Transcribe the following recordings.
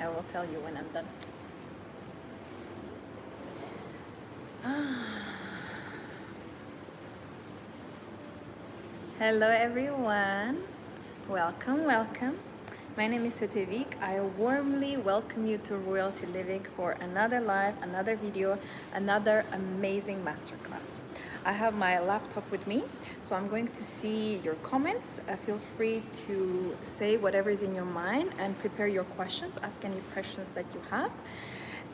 I will tell you when I'm done. Hello everyone. Welcome, welcome. My name is Tetevik. I warmly welcome you to Royalty Living for another live, another video, another amazing masterclass. I have my laptop with me, so I'm going to see your comments. Feel free to say whatever is in your mind and prepare your questions. Ask any questions that you have.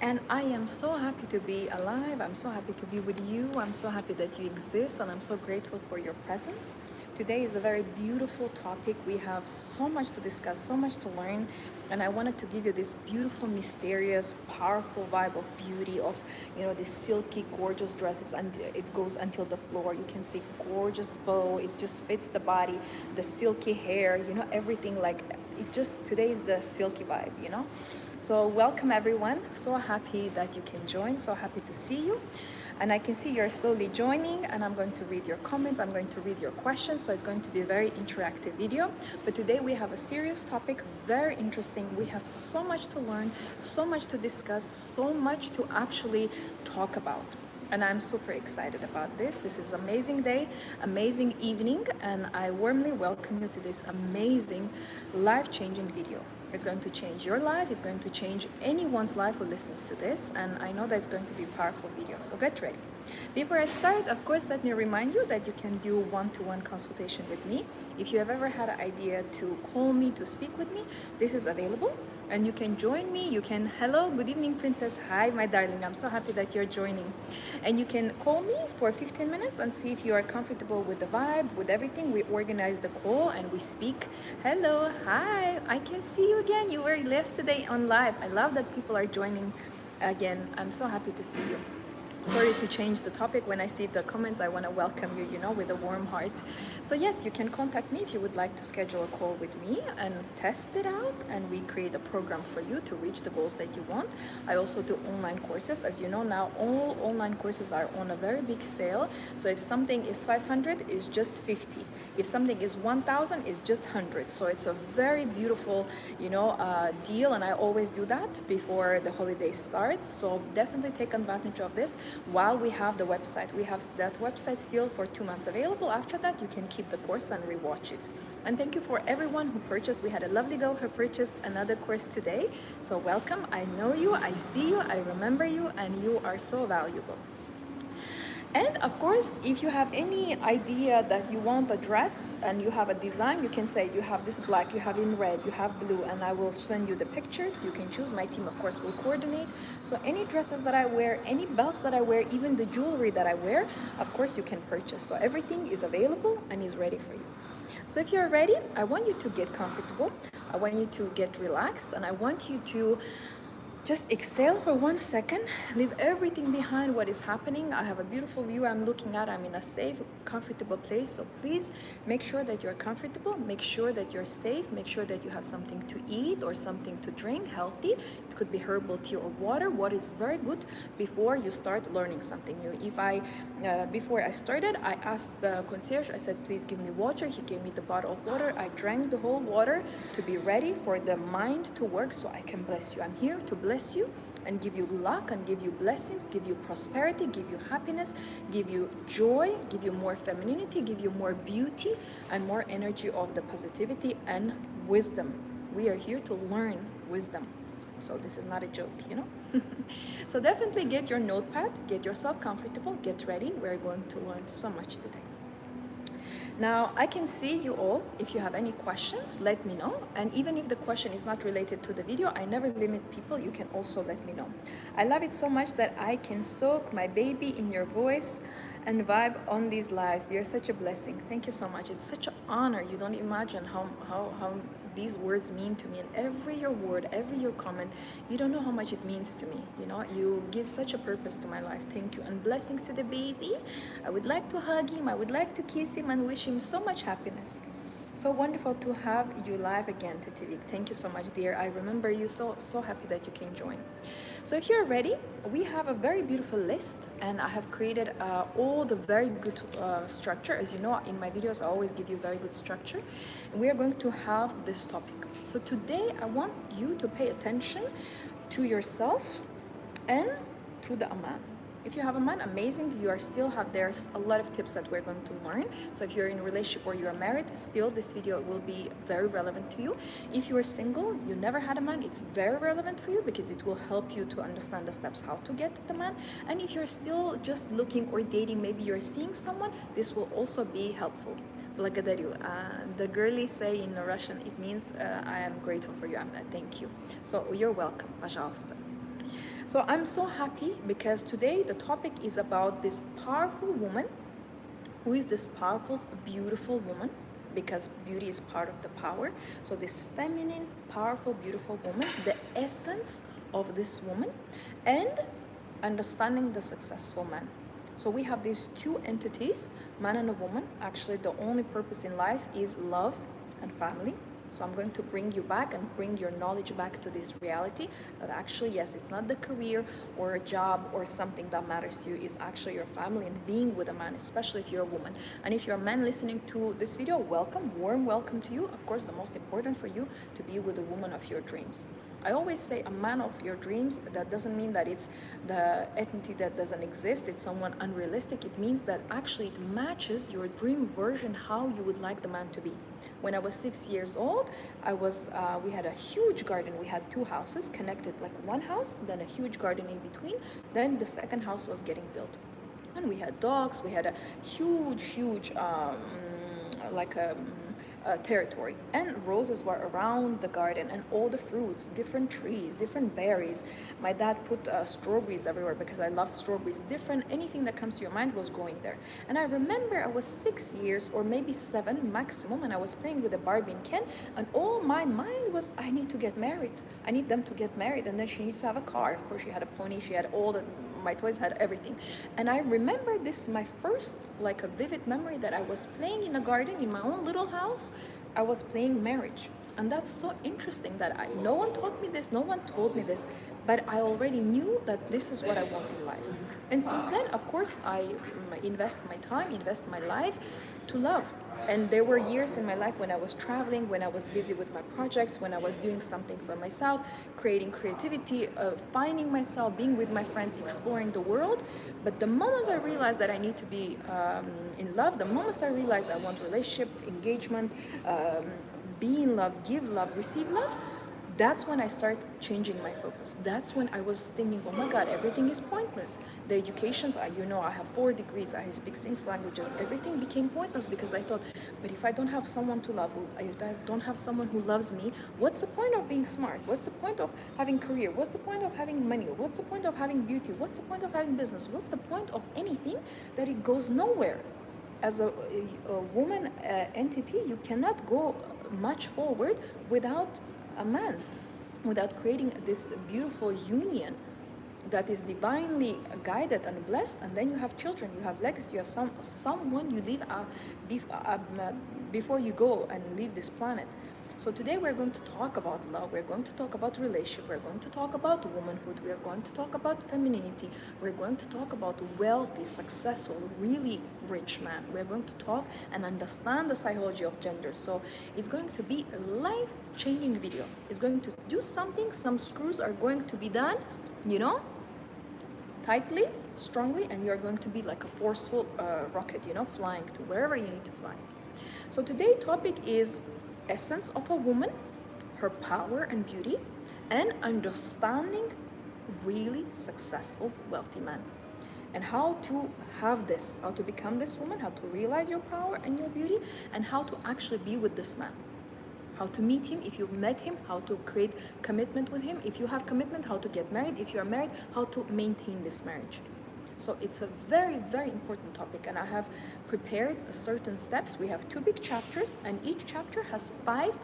And I am so happy to be alive. I'm so happy to be with you. I'm so happy that you exist, and I'm so grateful for your presence. Today is a very beautiful topic. We have so much to discuss, so much to learn, and I wanted to give you this beautiful, mysterious, powerful vibe of beauty, of these silky, gorgeous dresses, and it goes until the floor. You can see gorgeous bow. It just fits the body, the silky hair. Everything like it. Just today is the silky vibe. So welcome everyone. So happy that you can join. So happy to see you. And I can see you're slowly joining, and I'm going to read your comments. I'm going to read your questions. So it's going to be a very interactive video. But today we have a serious topic, very interesting. We have so much to learn, so much to discuss, so much to actually talk about. And I'm super excited about this. This is an amazing day, amazing evening, and I warmly welcome you to this amazing, life-changing video. It's going to change your life. It's going to change anyone's life who listens to this, and I know that it's going to be a powerful video, so get ready. Before I start, of course, let me remind you that you can do one-to-one consultation with me. If you have ever had an idea to call me, to speak with me, this is available, and you can join me. You can, hello, good evening, princess. Hi, my darling. I'm so happy that you're joining. And you can call me for 15 minutes and see if you are comfortable with the vibe, with everything. We organize the call and we speak. Hello, hi, I can see you again. You were yesterday on live. I love that people are joining again. I'm so happy to see you. Sorry to change the topic. When I see the comments, I want to welcome you, with a warm heart. So yes, you can contact me if you would like to schedule a call with me and test it out, and we create a program for you to reach the goals that you want. I also do online courses. As you know, now all online courses are on a very big sale. So if something is 500, it's just 50. If something is 1,000, it's just 100. So it's a very beautiful, deal, and I always do that before the holiday starts. So definitely take advantage of this while we have the website. We have that website still for 2 months available. After that, you can keep the course and rewatch it. And thank you for everyone who purchased. We had a lovely girl who purchased another course today. So welcome. I know you, I see you, I remember you, and you are so valuable. And of course, if you have any idea that you want a dress and you have a design, you can say you have this black, you have in red, you have blue, and I will send you the pictures. You can choose. My team, of course, will coordinate. So any dresses that I wear, any belts that I wear, even the jewelry that I wear, of course, you can purchase. So everything is available and is ready for you. So if you're ready, I want you to get comfortable. I want you to get relaxed, and I want you to just exhale for 1 second, leave everything behind what is happening. I have a beautiful view I'm looking at. I'm in a safe, comfortable place. So please make sure that you're comfortable, make sure that you're safe, make sure that you have something to eat or something to drink, healthy. It could be herbal tea or water. What is very good before you start learning something new. Before I started, I asked the concierge, I said, please give me water. He gave me the bottle of water. I drank the whole water to be ready for the mind to work so I can bless you. I'm here to bless you and give you luck and give you blessings, give you prosperity, give you happiness, give you joy, give you more femininity, give you more beauty and more energy of the positivity and wisdom. We are here to learn wisdom. So this is not a joke, So definitely get your notepad, get yourself comfortable, get ready. We're going to learn so much today. Now, I can see you all. If you have any questions, let me know. And even if the question is not related to the video, I never limit people. You can also let me know. I love it so much that I can soak my baby in your voice and vibe on these lives. You're such a blessing. Thank you so much. It's such an honor. You don't imagine how these words mean to me, and every your word, every your comment, you don't know how much it means to me. You give such a purpose to my life. Thank you, and blessings to the baby. I would like to hug him, I would like to kiss him and wish him so much happiness. So wonderful to have you live again, Tetivik. Thank you so much, dear. I remember you, so happy that you can join. So if you're ready, we have a very beautiful list, and I have created all the very good structure. As you know, in my videos, I always give you very good structure. And we are going to have this topic. So today I want you to pay attention to yourself and to the man. If you have a man, amazing. You are still have there's a lot of tips that we're going to learn. So if you're in a relationship or you are married, still this video will be very relevant to you. If you are single, you never had a man, it's very relevant for you because it will help you to understand the steps how to get the man. And if you're still just looking or dating, maybe you're seeing someone, this will also be helpful. Благодарю. The girly say in Russian, it means I am grateful for you. Thank you. So you're welcome. Пожалуйста. So I'm so happy because today the topic is about this powerful woman. Who is this powerful, beautiful woman? Because beauty is part of the power. So this feminine, powerful, beautiful woman, the essence of this woman, and understanding the successful man. So we have these two entities, man and a woman. Actually, the only purpose in life is love and family. So I'm going to bring you back and bring your knowledge back to this reality that actually, yes, it's not the career or a job or something that matters to you. It's actually your family and being with a man, especially if you're a woman. And if you're a man listening to this video, welcome, warm welcome to you. Of course, the most important for you to be with the woman of your dreams. I always say a man of your dreams. That doesn't mean that it's the entity that doesn't exist. It's someone unrealistic. It means that actually it matches your dream version, how you would like the man to be. When I was 6 years old, we had a huge garden. We had two houses connected, like one house, then a huge garden in between. Then the second house was getting built. And we had dogs. We had a huge territory, and roses were around the garden, and all the fruits, different trees, different berries. My dad put strawberries everywhere because I love strawberries. Different, anything that comes to your mind was growing there. And I remember I was 6 years or maybe 7 maximum, and I was playing with a Barbie and Ken, and all my mind was, I need to get married. I need them to get married, and then she needs to have a car. Of course, she had a pony. She had all the, my toys had everything. And I remember this, my first, like a vivid memory, that I was playing in a garden in my own little house. I was playing marriage. And that's so interesting that no one taught me this, no one told me this, but I already knew that this is what I want in life. And since then, of course, I invest my time, invest my life to love. And there were years in my life when I was traveling, when I was busy with my projects, when I was doing something for myself, creating creativity, finding myself, being with my friends, exploring the world. But the moment I realized that I need to be in love, the moment I realized I want relationship, engagement, be in love, give love, receive love, that's when I start changing my focus. That's when I was thinking, oh my God, everything is pointless. The educations, I have 4 degrees, I speak 6 languages, everything became pointless because I thought, but if I don't have someone to love, if I don't have someone who loves me, what's the point of being smart? What's the point of having career? What's the point of having money? What's the point of having beauty? What's the point of having business? What's the point of anything that it goes nowhere? As a woman entity, you cannot go much forward without a man, without creating this beautiful union that is divinely guided and blessed. And then you have children, you have legacy, you have someone you leave before you go and leave this planet. So today we're going to talk about love, we're going to talk about relationship, we're going to talk about womanhood, we're going to talk about femininity, we're going to talk about wealthy, successful, really rich man. We're going to talk and understand the psychology of gender. So it's going to be a life-changing video. It's going to do something, some screws are going to be done, tightly, strongly, and you're going to be like a forceful rocket, flying to wherever you need to fly. So today's topic is essence of a woman, her power and beauty, and understanding really successful, wealthy man. And how to have this, how to become this woman, how to realize your power and your beauty, and how to actually be with this man. How to meet him, if you've met him, how to create commitment with him. If you have commitment, how to get married. If you are married, how to maintain this marriage. So it's a very, very important topic, and I have prepared certain steps. We have 2 big chapters, and each chapter has 5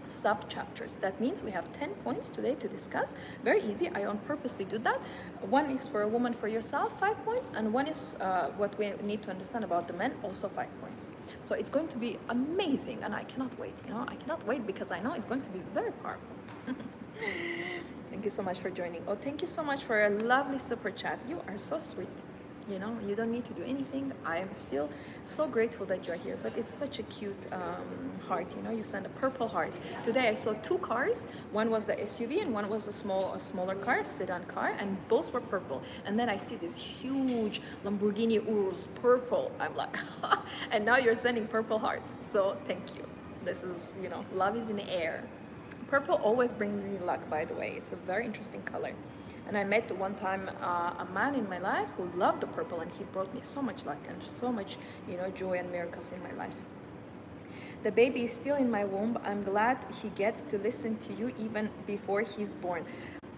sub-chapters. That means we have 10 points today to discuss. Very easy. I on purposely do that. One is for a woman, for yourself, 5 points, and one is what we need to understand about the men, also 5 points. So it's going to be amazing, and I cannot wait. I cannot wait because I know it's going to be very powerful. Thank you so much for joining. Oh, thank you so much for a lovely super chat. You are so sweet. You know, you don't need to do anything. I am still so grateful that you're here. But it's such a cute heart. You know, you send a purple heart. Today I saw two cars. One was the SUV and one was a smaller car, sedan car, and both were purple. And then I see this huge Lamborghini Urus purple. I'm like, and now you're sending purple heart. So thank you. This is, you know, love is in the air. Purple always brings me luck, by the way. It's a very interesting color. And I met one time a man in my life who loved the purple, and he brought me so much luck and so much, you know, joy and miracles in my life. The baby is still in my womb. I'm glad he gets to listen to you even before he's born.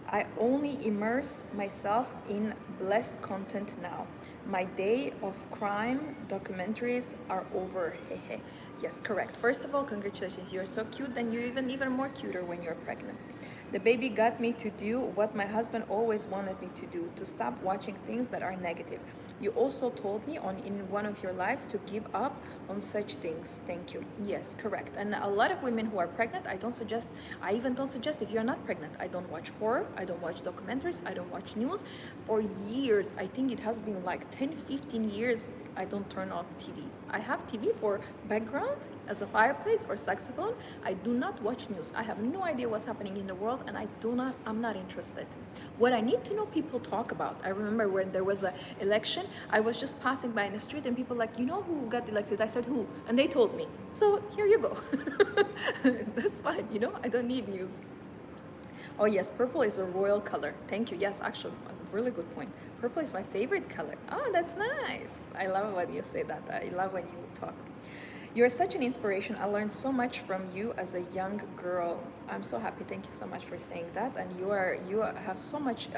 I only immerse myself in blessed content now. My day of crime documentaries are over. Hehe. Yes, correct. First of all, congratulations. You're so cute, and you're even more cuter when you're pregnant. The baby got me to do what my husband always wanted me to do, to stop watching things that are negative. You also told me in one of your lives to give up on such things. Thank you. Yes, correct. And a lot of women who are pregnant, I even don't suggest, if you're not pregnant, I don't watch horror, I don't watch documentaries, I don't watch news. For years, I think it has been like 10, 15 years, I don't turn on TV. I have TV for background as a fireplace or saxophone. I do not watch news. I have no idea what's happening in the world, and I'm not interested. What I need to know, people talk about. I remember when there was an election, I was just passing by in the street and people like, you know who got elected? I said, who? And they told me. So here you go. That's fine, you know, I don't need news. Oh yes, purple is a royal color. Thank you. Yes, actually, a really good point. Purple is my favorite color. Oh, that's nice. I love when you say that. I love when you talk. You're such an inspiration. I learned so much from you as a young girl. I'm so happy. Thank you so much for saying that. And you have so much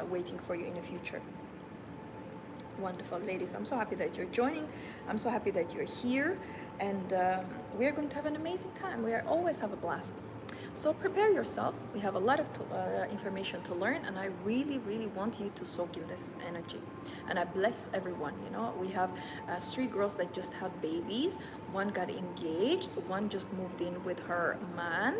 waiting for you in the future. Wonderful, ladies. I'm so happy that you're joining. I'm so happy that you're here. And we're going to have an amazing time. We always have a blast. So prepare yourself. We have a lot of information to learn, and I really, really want you to soak in this energy. And I bless everyone. You know, we have 3 girls that just had babies. One got engaged. One just moved in with her man.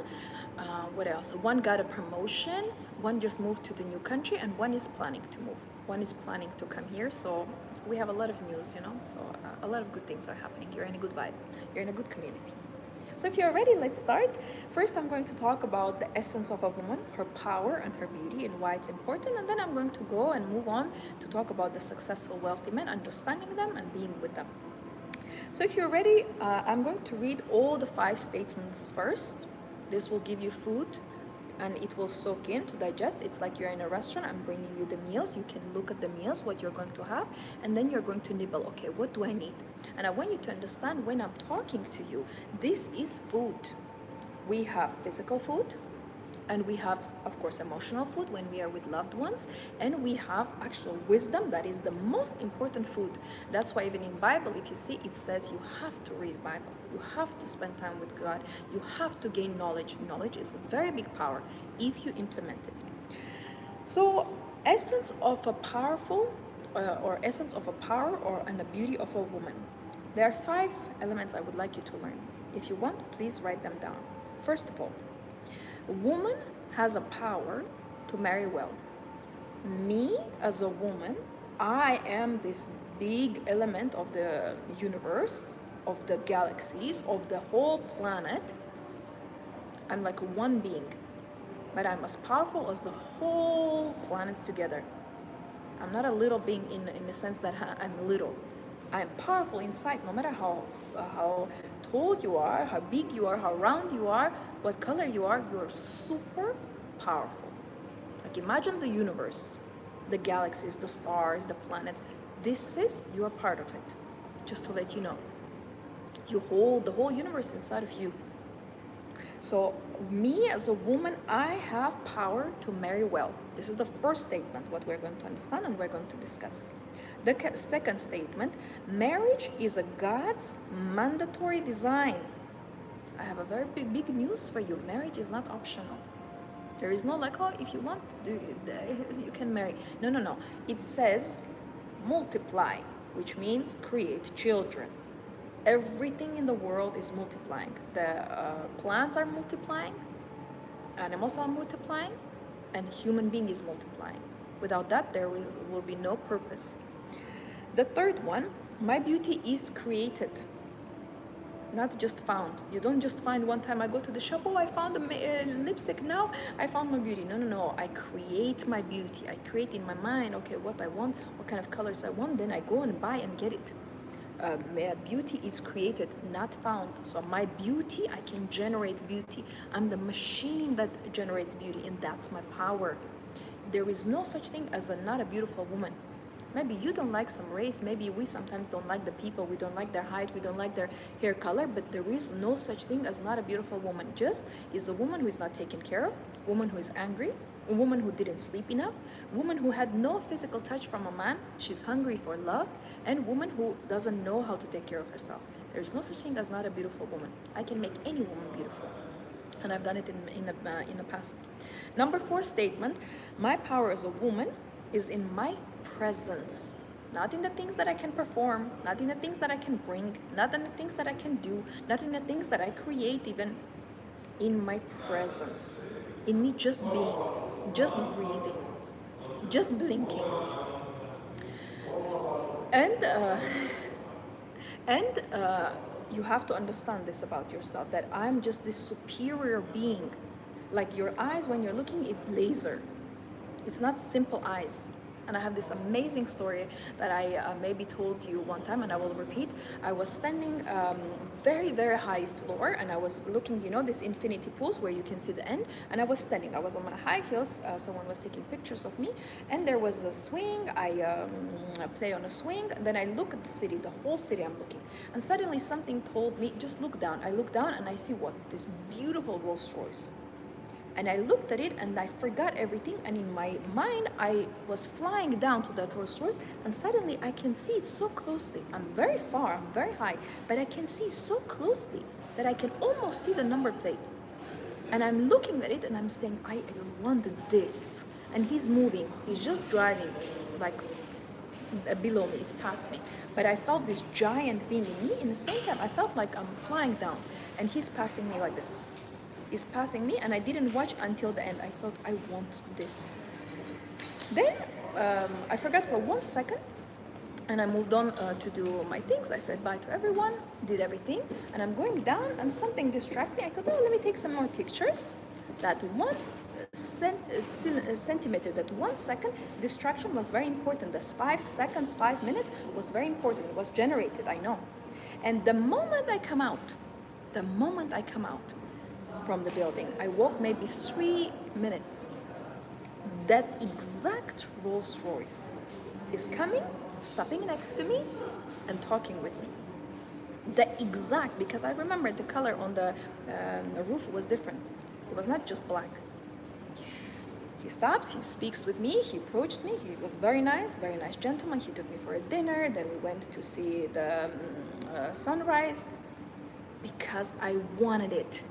What else? One got a promotion. One just moved to the new country, and one is planning to move. One is planning to come here. So we have a lot of news, you know. So a lot of good things are happening. You're in a good vibe. You're in a good community. So if you're ready, let's start. First, I'm going to talk about the essence of a woman, her power and her beauty and why it's important. And then I'm going to go and move on to talk about the successful, wealthy men, understanding them and being with them. So if you're ready, I'm going to read all the 5 statements first. This will give you food and it will soak in to digest. It's like you're in a restaurant. I'm bringing you the meals. You can look at the meals, what you're going to have, and then you're going to nibble. Okay, what do I need? And I want you to understand when I'm talking to you, this is food. We have physical food, and we have, of course, emotional food when we are with loved ones, and we have actual wisdom. That is the most important food. That's why even in Bible, if you see, it says you have to read Bible. You have to spend time with God. You have to gain knowledge. Knowledge is a very big power if you implement it. So, essence of a powerful, or essence of a power and the beauty of a woman. There are 5 elements I would like you to learn. If you want, please write them down. First of all, a woman has a power to marry well. Me, as a woman, I am this big element of the universe, of the galaxies, of the whole planet. I'm like one being, but I'm as powerful as the whole planets together. I'm not a little being in the sense that I'm little. I'm powerful inside, no matter how tall you are, how big you are, how round you are, what color you are, you're super powerful. Like imagine the universe, the galaxies, the stars, the planets. You are part of it. Just to let you know. You hold the whole universe inside of you. So me as a woman, I have power to marry well. This is the first statement, what we're going to understand and we're going to discuss. The second statement, marriage is a God's mandatory design. I have a very big news for you. Marriage is not optional. There is no like, oh, if you want, you can marry. No. It says multiply, which means create children. Everything in the world is multiplying. The plants are multiplying, animals are multiplying, and human being is multiplying. Without that, there will be no purpose. The third one, my beauty is created, not just found. You don't just find one time. I go to the shop, oh, I found a lipstick, now I found my beauty. No, no, no. I create my beauty. I create in my mind, okay, what I want, what kind of colors I want, then I go and buy and get it. Beauty is created, not found. So my beauty, I can generate beauty. I'm the machine that generates beauty, and that's my power. There is no such thing as not a beautiful woman. Maybe you don't like some race, maybe we sometimes don't like the people, we don't like their height, we don't like their hair color, but there is no such thing as not a beautiful woman. Just is a woman who is not taken care of, a woman who is angry, a woman who didn't sleep enough, a woman who had no physical touch from a man, she's hungry for love, and a woman who doesn't know how to take care of herself. There's no such thing as not a beautiful woman. I can make any woman beautiful. And I've done it in the past. Number 4 statement, my power as a woman is in my presence, not in the things that I can perform, not in the things that I can bring, not in the things that I can do, not in the things that I create, even in my presence, in me just being, just breathing, just blinking. And you have to understand this about yourself, that I'm just this superior being. Like your eyes, when you're looking, it's laser. It's not simple eyes. And I have this amazing story that I maybe told you one time, and I will repeat. I was standing very, very high floor, and I was looking, you know, this infinity pools where you can see the end. And I was standing. I was on my high heels. Someone was taking pictures of me, and there was a swing. I play on a swing. And then I look at the city, the whole city. I'm looking, and suddenly something told me, just look down. I look down, and I see what, this beautiful Rolls Royce. And I looked at it and I forgot everything, and in my mind I was flying down to that Rolls Royce, and suddenly I can see it so closely. I'm very far, I'm very high, but I can see so closely that I can almost see the number plate. And I'm looking at it and I'm saying, I want this. And he's moving, he's just driving like below me, it's past me. But I felt this giant being in me. In the same time, I felt like I'm flying down, and he's passing me like this. Is passing me, and I didn't watch until the end. I thought, I want this. Then I forgot for 1 second, and I moved on to do my things. I said bye to everyone, did everything, and I'm going down, and something distracted me. I thought, oh, let me take some more pictures. That 1 centimeter, that 1 second distraction was very important. This 5 seconds, 5 minutes was very important. It was generated, I know. And the moment I come out from the building, I walk maybe 3 minutes. That exact Rolls Royce is coming, stopping next to me, and talking with me. The exact, because I remember the color on the roof was different. It was not just black. He stops, he speaks with me, he approached me, he was very nice gentleman. He took me for a dinner, then we went to see the sunrise, because I wanted it.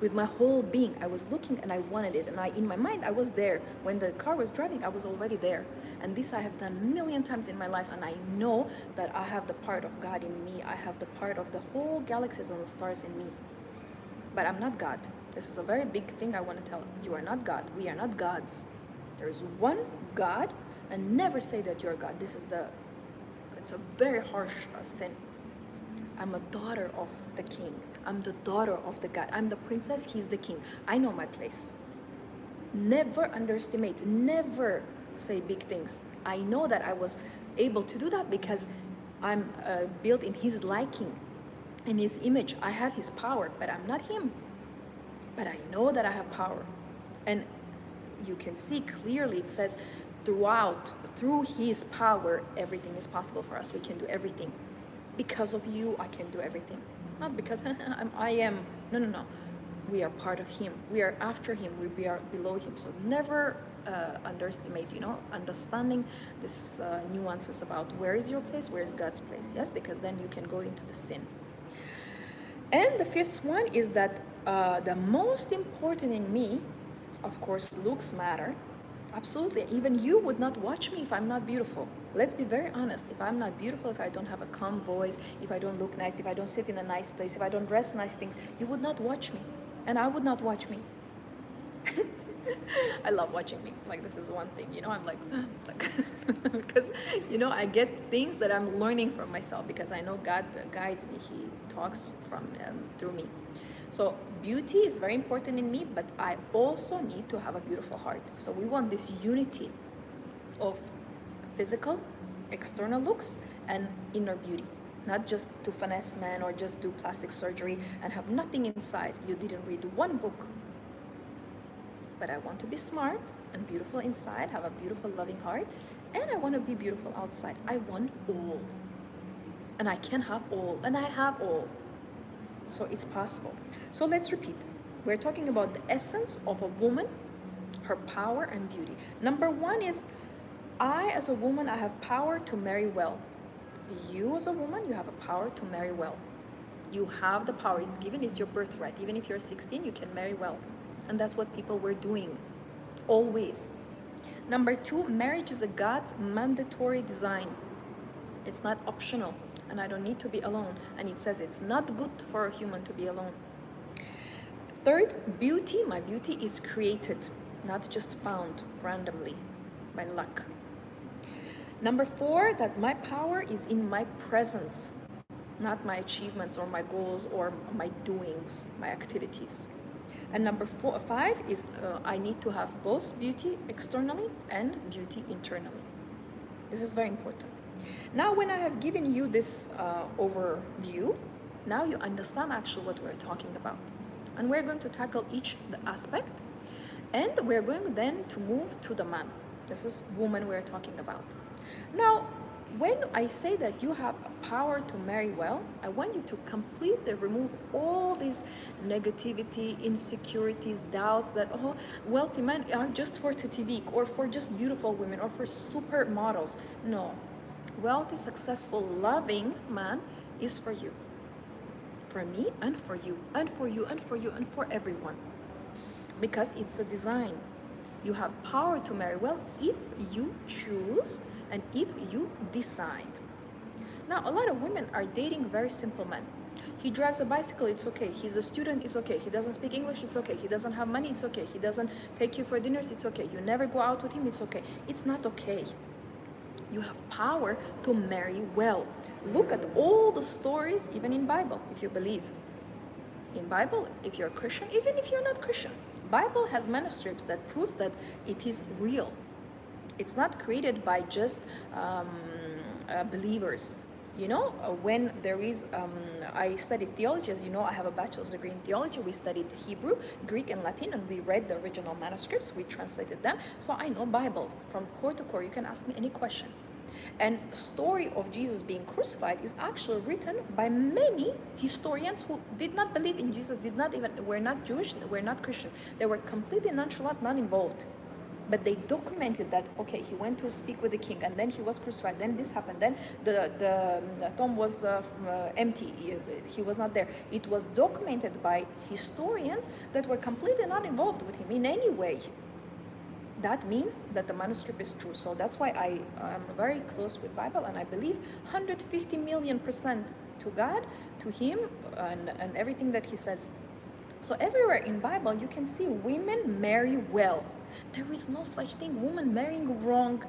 With my whole being, I was looking and I wanted it, and in my mind I was there. When the car was driving, I was already there. And this I have done a million times in my life, and I know that I have the part of God in me. I have the part of the whole galaxies and the stars in me. But I'm not God. This is a very big thing I want to tell you. You are not God. We are not gods. There is one God, and never say that you're God. It's a very harsh sin. I'm a daughter of the king. I'm the daughter of the God. I'm the princess, he's the king. I know my place. Never underestimate, never say big things. I know that I was able to do that because I'm built in his liking, in his image. I have his power, but I'm not him. But I know that I have power. And you can see clearly, it says through his power, everything is possible for us. We can do everything. Because of you, I can do everything. Not because I am. No. We are part of him. We are after him. We are below him. So never underestimate, understanding this nuances about where is your place, where is God's place. Yes, because then you can go into the sin. And the 5th one is that the most important in me, of course, looks matter. Absolutely. Even you would not watch me if I'm not beautiful. Let's be very honest. If I'm not beautiful, if I don't have a calm voice, if I don't look nice, if I don't sit in a nice place, if I don't dress nice things, you would not watch me. And I would not watch me. I love watching me. Like, this is one thing, I'm like because, I get things that I'm learning from myself, because I know God guides me. He talks through me. So beauty is very important in me, but I also need to have a beautiful heart. So we want this unity of physical, external looks, and inner beauty. Not just to finesse men or just do plastic surgery and have nothing inside. You didn't read one book. But I want to be smart and beautiful inside, have a beautiful, loving heart, and I want to be beautiful outside. I want all. And I can have all, and I have all. So it's possible. So let's repeat. We're talking about the essence of a woman, her power and beauty. Number one is, I as a woman, I have power to marry well. You as a woman, you have a power to marry well. You have the power. It's given. It's your birthright. Even if you're 16, you can marry well. And that's what people were doing, always. Number two, marriage is a God's mandatory design. It's not optional, and I don't need to be alone. And it says it's not good for a human to be alone. Third, beauty. My beauty is created, not just found randomly by luck. Number four, that my power is in my presence, not my achievements or my goals or my doings, my activities. And number five is I need to have both beauty externally and beauty internally. This is very important. Now, when I have given you this overview, now you understand actually what we're talking about. And we're going to tackle each aspect, and we're going then to move to the man. This is woman we're talking about. Now, when I say that you have a power to marry well, I want you to completely remove all these negativity, insecurities, doubts that, oh, wealthy men are just for TV or for just beautiful women or for supermodels. No. Wealthy, successful, loving man is for you. For me and for you and for you and for you and for everyone. Because it's the design. You have power to marry well if you choose and if you decide. Now, a lot of women are dating very simple men. He drives a bicycle, it's okay. He's a student, it's okay. He doesn't speak English, it's okay. He doesn't have money, it's okay. He doesn't take you for dinners, it's okay. You never go out with him, it's okay. It's not okay. You have power to marry well. Look at all the stories, even in Bible, if you believe. In Bible, if you're a Christian, even if you're not Christian, Bible has manuscripts that proves that it is real. It's not created by just believers. When there is, I studied theology, as you know, I have a bachelor's degree in theology. We studied Hebrew, Greek, and Latin, and we read the original manuscripts. We translated them. So I know Bible from core to core. You can ask me any question. And story of Jesus being crucified is actually written by many historians who did not believe in Jesus, were not Jewish, were not Christian. They were completely nonchalant, not involved. But they documented that, okay, he went to speak with the king, and then he was crucified, then this happened, then the tomb was empty, he was not there. It was documented by historians that were completely not involved with him in any way. That means that the manuscript is true. So that's why I am very close with Bible, and I believe 150 million% to God, to him, and everything that he says. So everywhere in Bible, you can see women marry well. There is no such thing, woman marrying wrong.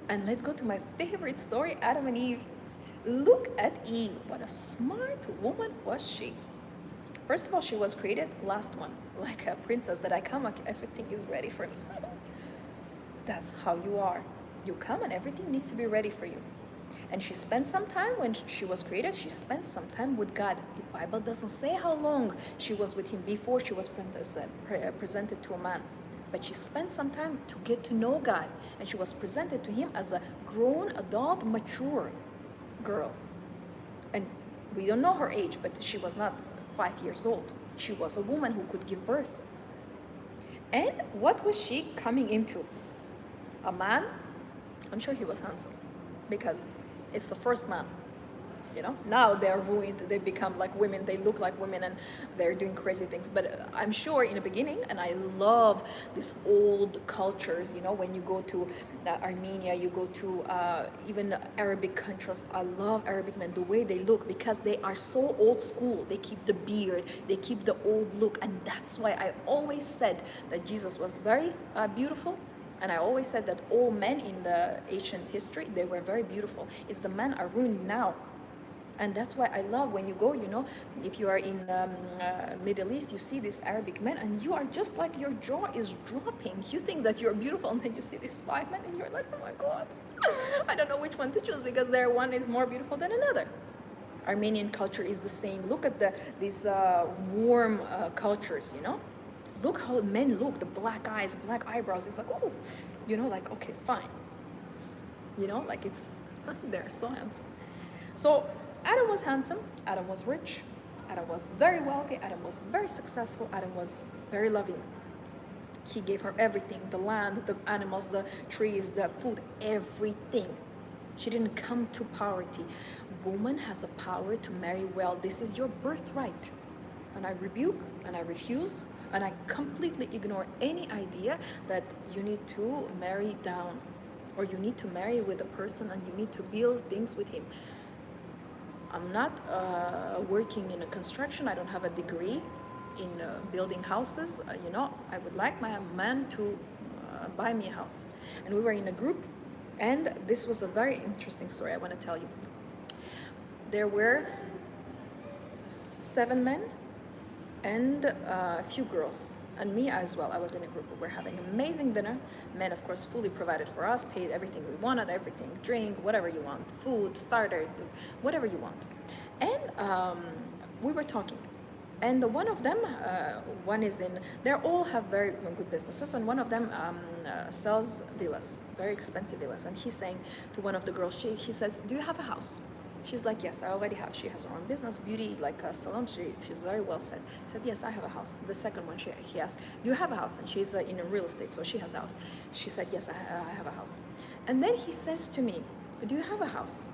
And let's go to my favorite story, Adam and Eve. Look at Eve. What a smart woman was she. First of all, she was created, last one, like a princess that I come, everything is ready for me. That's how you are. You come and everything needs to be ready for you. And she spent some time when she was created, she spent some time with God. The Bible doesn't say how long she was with him before she was presented to a man. But she spent some time to get to know God. And she was presented to him as a grown, adult, mature girl. And we don't know her age, but she was not 5 years old. She was a woman who could give birth. And what was she coming into? A man? I'm sure he was handsome, because it's the first man. You know, now they're ruined, they become like women, they look like women, and they're doing crazy things. But I'm sure in the beginning, and I love these old cultures, you know, when you go to Armenia, you go to even Arabic countries. I love Arabic men, the way they look, because they are so old school. They keep the beard, they keep the old look. And that's why I always said that Jesus was very beautiful. And I always said that all men in the ancient history, they were very beautiful. It's the men are ruined now. And that's why I love when you go, you know, if you are in Middle East, you see these Arabic men, and you are just like, your jaw is dropping. You think that you're beautiful, and then you see these 5 men, and you're like, oh my God, I don't know which one to choose, because there one is more beautiful than another. Armenian culture is the same. Look at these warm cultures, you know. Look how men look, the black eyes, black eyebrows. It's like, oh, you know, like, okay, fine. You know, like it's, they're so handsome. So Adam was handsome, Adam was rich, Adam was very wealthy, Adam was very successful, Adam was very loving. He gave her everything, the land, the animals, the trees, the food, everything. She didn't come to poverty. Woman has a power to marry well. This is your birthright. And I rebuke and I refuse and I completely ignore any idea that you need to marry down, or you need to marry with a person and you need to build things with him. I'm not working in a construction. I don't have a degree in building houses. You know, I would like my man to buy me a house. And we were in a group, and this was a very interesting story I want to tell you. There were 7 men and a few girls, and me as well. I was in a group. We were having amazing dinner. Men, of course, fully provided for us, paid everything we wanted, everything, drink, whatever you want, food, starter, whatever you want. And we were talking. And one of them, one is in, they all have very good businesses, and one of them sells villas, very expensive villas. And he's saying to one of the girls, he says, do you have a house? She's like, yes, I already have. She has her own business, beauty, like a salon. She's very well set. She said, yes, I have a house. The second one, he asked, do you have a house? And she's in a real estate, so she has a house. She said, yes, I have a house. And then he says to me, do you have a house?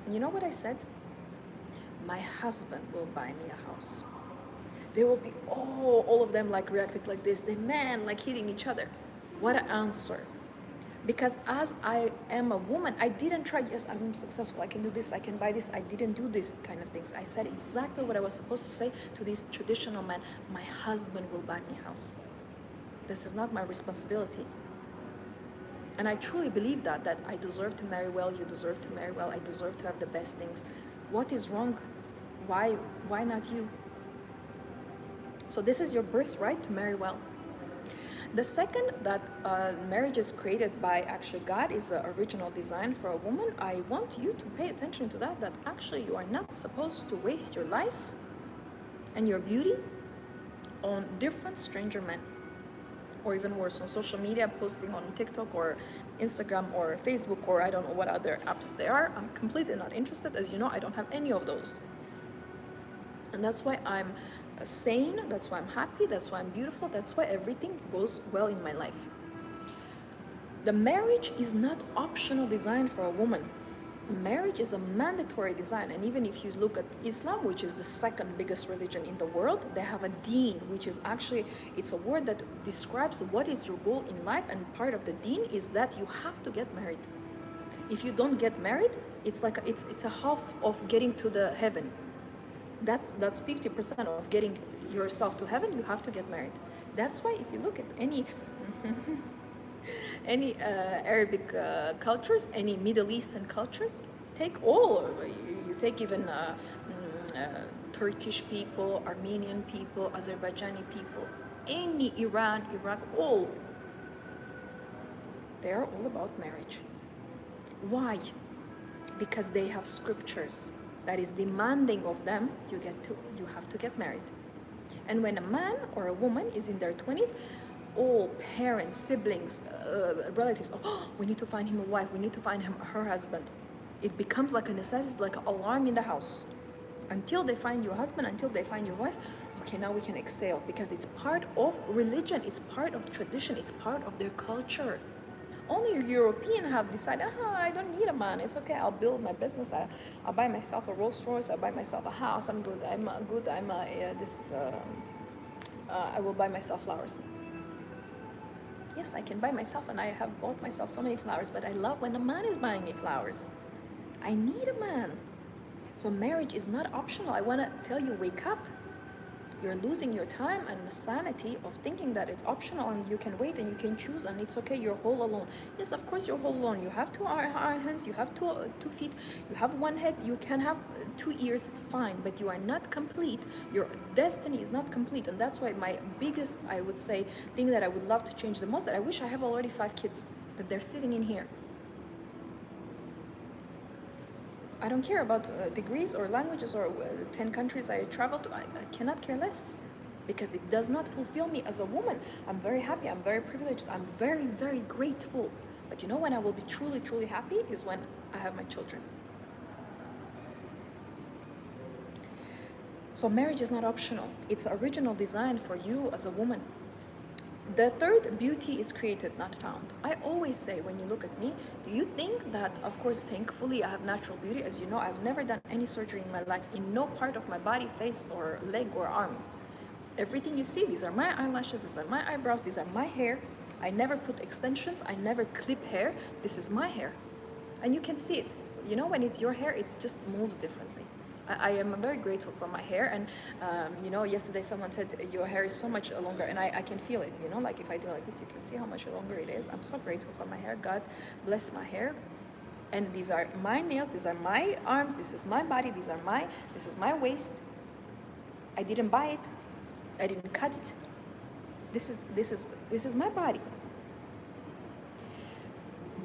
And you know what I said? My husband will buy me a house. They will be, all of them like reacting like this. The men like hitting each other. What an answer. Because as I am a woman, I didn't try, yes, I'm successful, I can do this, I can buy this. I didn't do this kind of things. I said exactly what I was supposed to say to these traditional men. My husband will buy me a house. This is not my responsibility. And I truly believe that I deserve to marry well, you deserve to marry well, I deserve to have the best things. What is wrong? Why not you? So this is your birthright to marry well. The second, that marriage is created by actually God, is the original design for a woman. I want you to pay attention to that actually you are not supposed to waste your life and your beauty on different stranger men, or even worse, on social media, posting on TikTok or Instagram or Facebook, or I don't know what other apps there are. I'm completely not interested. As you know, I don't have any of those. And that's why I'm sane, that's why I'm happy, that's why I'm beautiful, that's why everything goes well in my life. The marriage is not optional design for a woman. Marriage is a mandatory design. And even if you look at Islam, which is the second biggest religion in the world, they have a deen, which is actually, it's a word that describes what is your goal in life, and part of the deen is that you have to get married. If you don't get married, it's like it's a half of getting to the heaven. That's 50% of getting yourself to heaven. You have to get married. That's why if you look at any Arabic cultures, any Middle Eastern cultures, take all, you take even Turkish people, Armenian people, Azerbaijani people, any Iran, Iraq, all, they are all about marriage. Why? Because they have scriptures that is demanding of them, you have to get married. And when a man or a woman is in their 20s, all parents, siblings, relatives, we need to find him a wife, we need to find him her husband. It becomes like a necessity, like an alarm in the house. Until they find your husband, until they find your wife, okay, now we can exhale, because it's part of religion, it's part of tradition, it's part of their culture. Only European have decided, I don't need a man. It's okay. I'll build my business. I'll buy myself a Rolls Royce. I'll buy myself a house. I'm good. I'm good. I'm this. I will buy myself flowers. Yes, I can buy myself, and I have bought myself so many flowers. But I love when a man is buying me flowers. I need a man. So marriage is not optional. I want to tell you, wake up. You're losing your time and sanity of thinking that it's optional and you can wait and you can choose and it's okay, you're whole alone. Yes, of course you're whole alone. You have two hands, you have two feet, you have one head, you can have 2 ears, fine, but you are not complete. Your destiny is not complete. And that's why my biggest, I would say, thing that I would love to change the most, that I wish I have already 5 kids, but they're sitting in here. I don't care about degrees or languages or 10 countries I travel to. I cannot care less because it does not fulfill me as a woman. I'm very happy. I'm very privileged. I'm very, very grateful. But you know when I will be truly, truly happy is when I have my children. So marriage is not optional. It's original design for you as a woman. The third, beauty is created, not found. I always say, when you look at me, do you think that, of course, thankfully, I have natural beauty. As you know, I've never done any surgery in my life, in no part of my body, face or leg or arms. Everything you see, these are my eyelashes, these are my eyebrows, these are my hair. I never put extensions, I never clip hair. This is my hair. And you can see it. You know, when it's your hair, it just moves differently. I am very grateful for my hair, and you know, yesterday someone said your hair is so much longer, and I can feel it, you know, like if I do like this, you can see how much longer it is. I'm so grateful for my hair. God bless my hair. And these are my nails, these are my arms, this is my body, this is my waist. I didn't buy it, I didn't cut it. This is my body.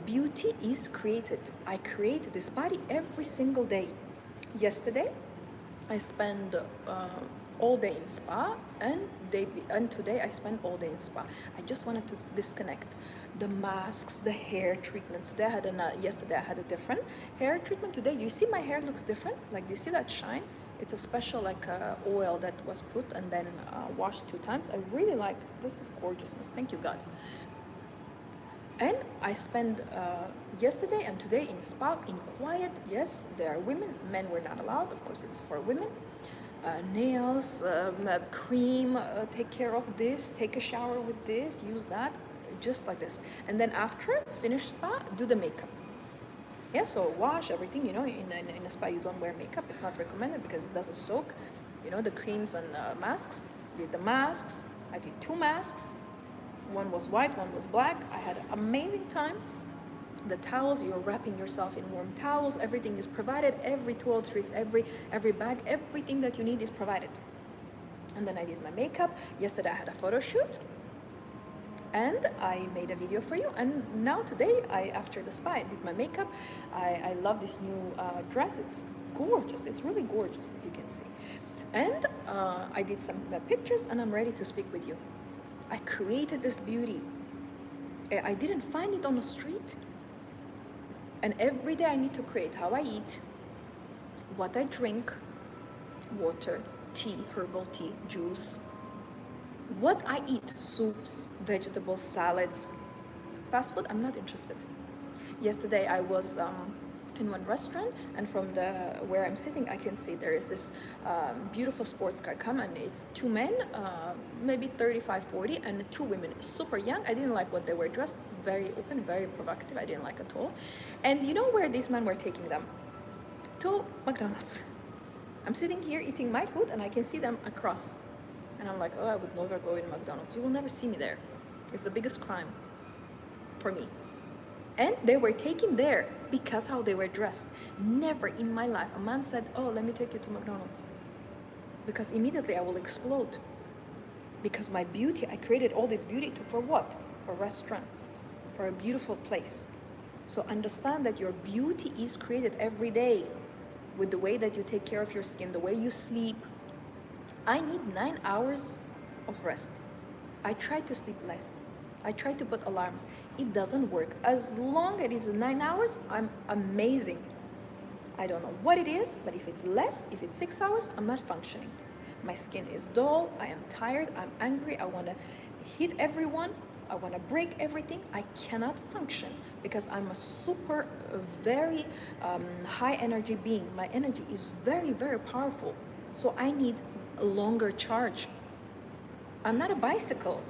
Beauty is created. I create this body every single day. Yesterday, I spent all day in spa, and today I spent all day in spa. I just wanted to disconnect. The masks, the hair treatments. Yesterday I had a different hair treatment. Today, do you see my hair looks different? Like, do you see that shine? It's a special oil that was put and then washed 2 times. I really like. This is gorgeousness. Thank you, God. And I spent yesterday and today in spa, in quiet. Yes, there are women. Men were not allowed. Of course, it's for women. Nails, cream, take care of this, take a shower with this, use that, just like this. And then after finish spa, do the makeup. Yeah, so wash everything. You know, in a spa you don't wear makeup. It's not recommended because it doesn't soak. You know, the creams and masks. Did the masks. I did 2 masks. One was white, one was black. I had an amazing time. The towels, you're wrapping yourself in warm towels. Everything is provided. Every toiletries, every bag, everything that you need is provided. And then I did my makeup. Yesterday I had a photo shoot. And I made a video for you. And now today, after the spa, I did my makeup. I love this new dress. It's gorgeous. It's really gorgeous, if you can see. And I did some pictures, and I'm ready to speak with you. I created this beauty. I didn't find it on the street. And every day I need to create how I eat, what I drink, water, tea, herbal tea, juice, what I eat, soups, vegetables, salads. Fast food, I'm not interested. Yesterday I was in one restaurant, and from where I'm sitting, I can see there is this beautiful sports car come, and it's 2 men, maybe 35, 40, and 2 women, super young. I didn't like what they were dressed, very open, very provocative. I didn't like at all. And you know where these men were taking them? To McDonald's. I'm sitting here eating my food, and I can see them across. And I'm like, oh, I would never go in McDonald's. You will never see me there. It's the biggest crime for me. And they were taken there because how they were dressed. Never in my life a man said, oh, let me take you to McDonald's. Because immediately I will explode. Because my beauty, I created all this beauty for what? For a restaurant, for a beautiful place. So understand that your beauty is created every day with the way that you take care of your skin, the way you sleep. I need 9 hours of rest. I try to sleep less. I try to put alarms. It doesn't work. As long as it is 9 hours, I'm amazing. I don't know what it is, but if it's less, if it's 6 hours, I'm not functioning. My skin is dull, I am tired, I'm angry, I want to hit everyone. I want to break everything. I cannot function because I'm a super, very high energy being. My energy is very, very powerful. So I need a longer charge. I'm not a bicycle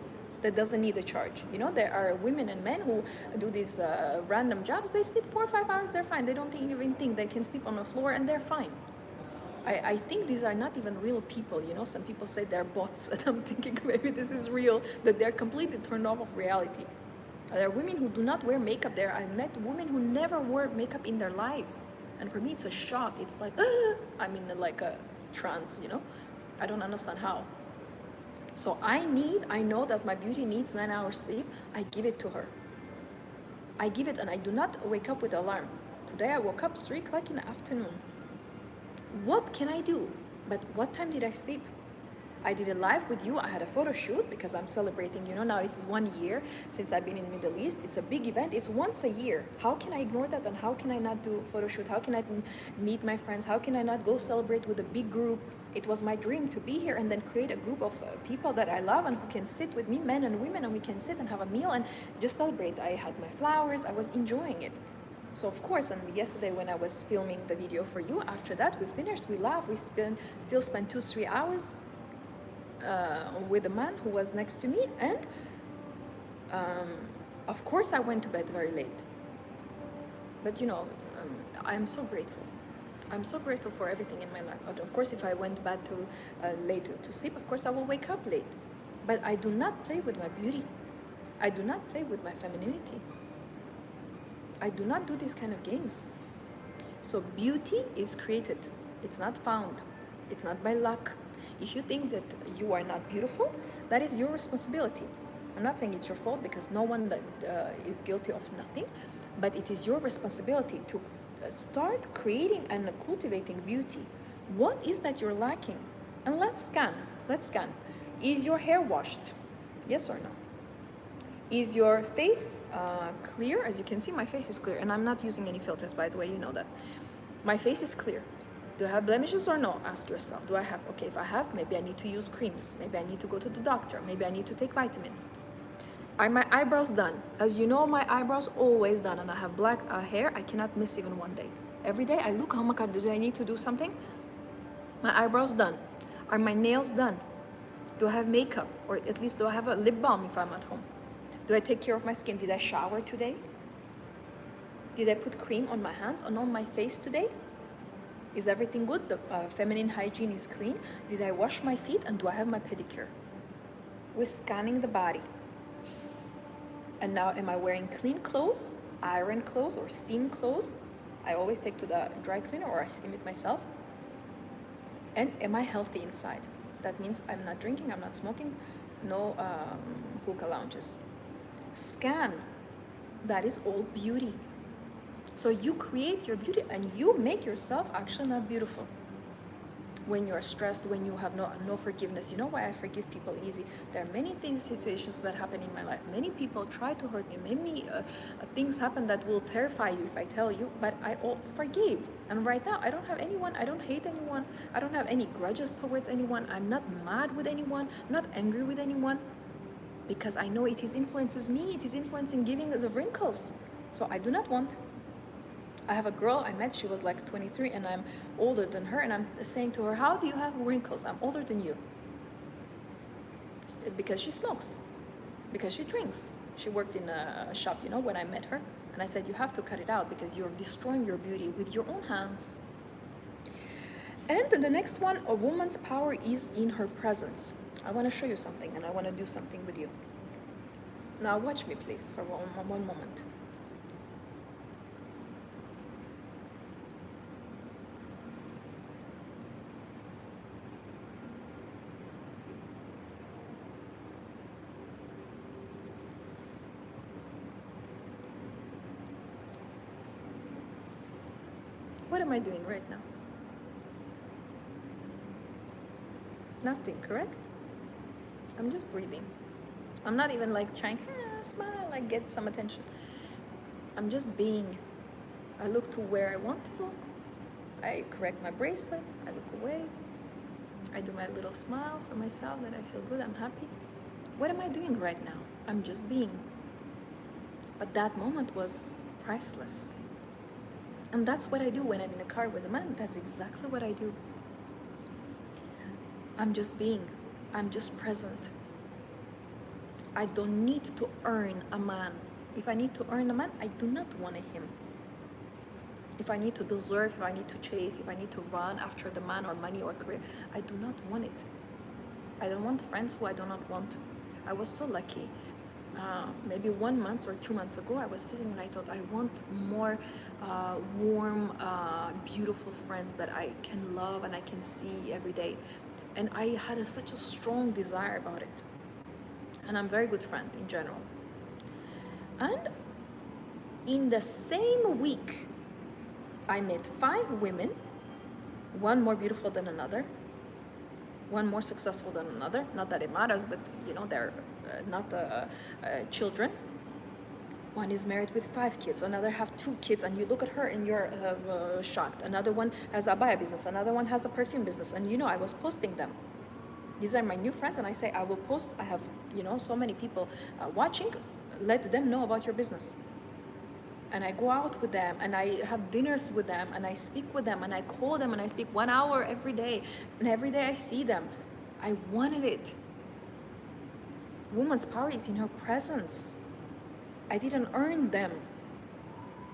that doesn't need a charge. You know, there are women and men who do these random jobs. They sleep 4 or 5 hours, they're fine. They don't even think they can sleep on the floor and they're fine. I think these are not even real people. You know, some people say they're bots, and I'm thinking maybe this is real, that they're completely turned off of reality. There are women who do not wear makeup. There, I met women who never wore makeup in their lives, and for me, it's a shock. It's like I'm in like a trance. You know, I don't understand how. So I know that my beauty needs 9 hours sleep. I give it to her. I give it, and I do not wake up with alarm. Today I woke up 3 o'clock in the afternoon. What can I do? But what time did I sleep? I did a live with you. I had a photo shoot because I'm celebrating, you know, now it's 1 year since I've been in Middle East. It's a big event. It's once a year. How can I ignore that? And how can I not do a photo shoot? How can I meet my friends? How can I not go celebrate with a big group? It was my dream to be here and then create a group of people that I love and who can sit with me, men and women, and we can sit and have a meal and just celebrate. I had my flowers. I was enjoying it. So of course, and yesterday when I was filming the video for you, after that we finished, we laughed, we still spent 2-3 hours with the man who was next to me, and of course I went to bed very late. But you know, I am so grateful. I'm so grateful for everything in my life. But of course, if I went bed late to sleep, of course I will wake up late. But I do not play with my beauty. I do not play with my femininity. I do not do these kind of games. So beauty is created. It's not found. It's not by luck. If you think that you are not beautiful, that is your responsibility. I'm not saying it's your fault because no one is guilty of nothing, but it is your responsibility to start creating and cultivating beauty. What is that you're lacking? And let's scan. Let's scan. Is your hair washed? Yes or no? Is your face clear? As you can see, my face is clear, and I'm not using any filters, by the way, you know that. My face is clear. Do I have blemishes or no? Ask yourself. Do I have? Okay, if I have, maybe I need to use creams. Maybe I need to go to the doctor. Maybe I need to take vitamins. Are my eyebrows done? As you know, my eyebrows always done, and I have black hair. I cannot miss even one day. Every day I look, oh my God, do I need to do something? My eyebrows done. Are my nails done? Do I have makeup? Or at least do I have a lip balm if I'm at home? Do I take care of my skin? Did I shower today? Did I put cream on my hands and on my face today? Is everything good? The feminine hygiene is clean. Did I wash my feet? And do I have my pedicure? We're scanning the body. And now, am I wearing clean clothes, iron clothes, or steam clothes? I always take to the dry cleaner or I steam it myself. And am I healthy inside? That means I'm not drinking, I'm not smoking, no hookah lounges. Scan. That is all beauty. So you create your beauty and you make yourself actually not beautiful. When you're stressed, when you have no forgiveness. You know why I forgive people easy? There are many situations that happen in my life. Many people try to hurt me. Many things happen that will terrify you if I tell you, but I forgave. And right now, I don't have anyone. I don't hate anyone. I don't have any grudges towards anyone. I'm not mad with anyone. I'm not angry with anyone. Because I know it influences me. It is influencing giving the wrinkles. So I do not want. I have a girl I met, she was like 23 and I'm older than her, and I'm saying to her, how do you have wrinkles? I'm older than you. Because she smokes, because she drinks. She worked in a shop, you know, when I met her. And I said, you have to cut it out because you're destroying your beauty with your own hands. And the next one, a woman's power is in her presence. I want to show you something and I want to do something with you. Now watch me please for one moment. What am I doing right now? Nothing, correct? I'm just breathing. I'm not even like trying, smile, like get some attention. I'm just being. I look to where I want to look. I correct my bracelet. I look away. I do my little smile for myself that I feel good, I'm happy. What am I doing right now? I'm just being. But that moment was priceless. And that's what I do when I'm in a car with a man. That's exactly what I do. I'm just being. I'm just present. I don't need to earn a man. If I need to earn a man, I do not want him. If I need to deserve, if I need to chase, if I need to run after the man or money or career, I do not want it. I don't want friends who I do not want. I was so lucky. Maybe 1 month or 2 months ago, I was sitting and I thought I want more warm, beautiful friends that I can love and I can see every day. And I had such a strong desire about it. And I'm a very good friend in general. And in the same week, I met 5 women, one more beautiful than another, one more successful than another. Not that it matters, but they're not children. One is married with 5 kids, another have 2 kids, and you look at her and you're shocked. Another one has a abaya business, another one has a perfume business, and I was posting them. These are my new friends, and I say I will post. I have so many people watching. Let them know about your business. And I go out with them, and I have dinners with them, and I speak with them, and I call them, and I speak 1 hour every day, and every day I see them. I wanted it. Woman's power is in her presence. I didn't earn them.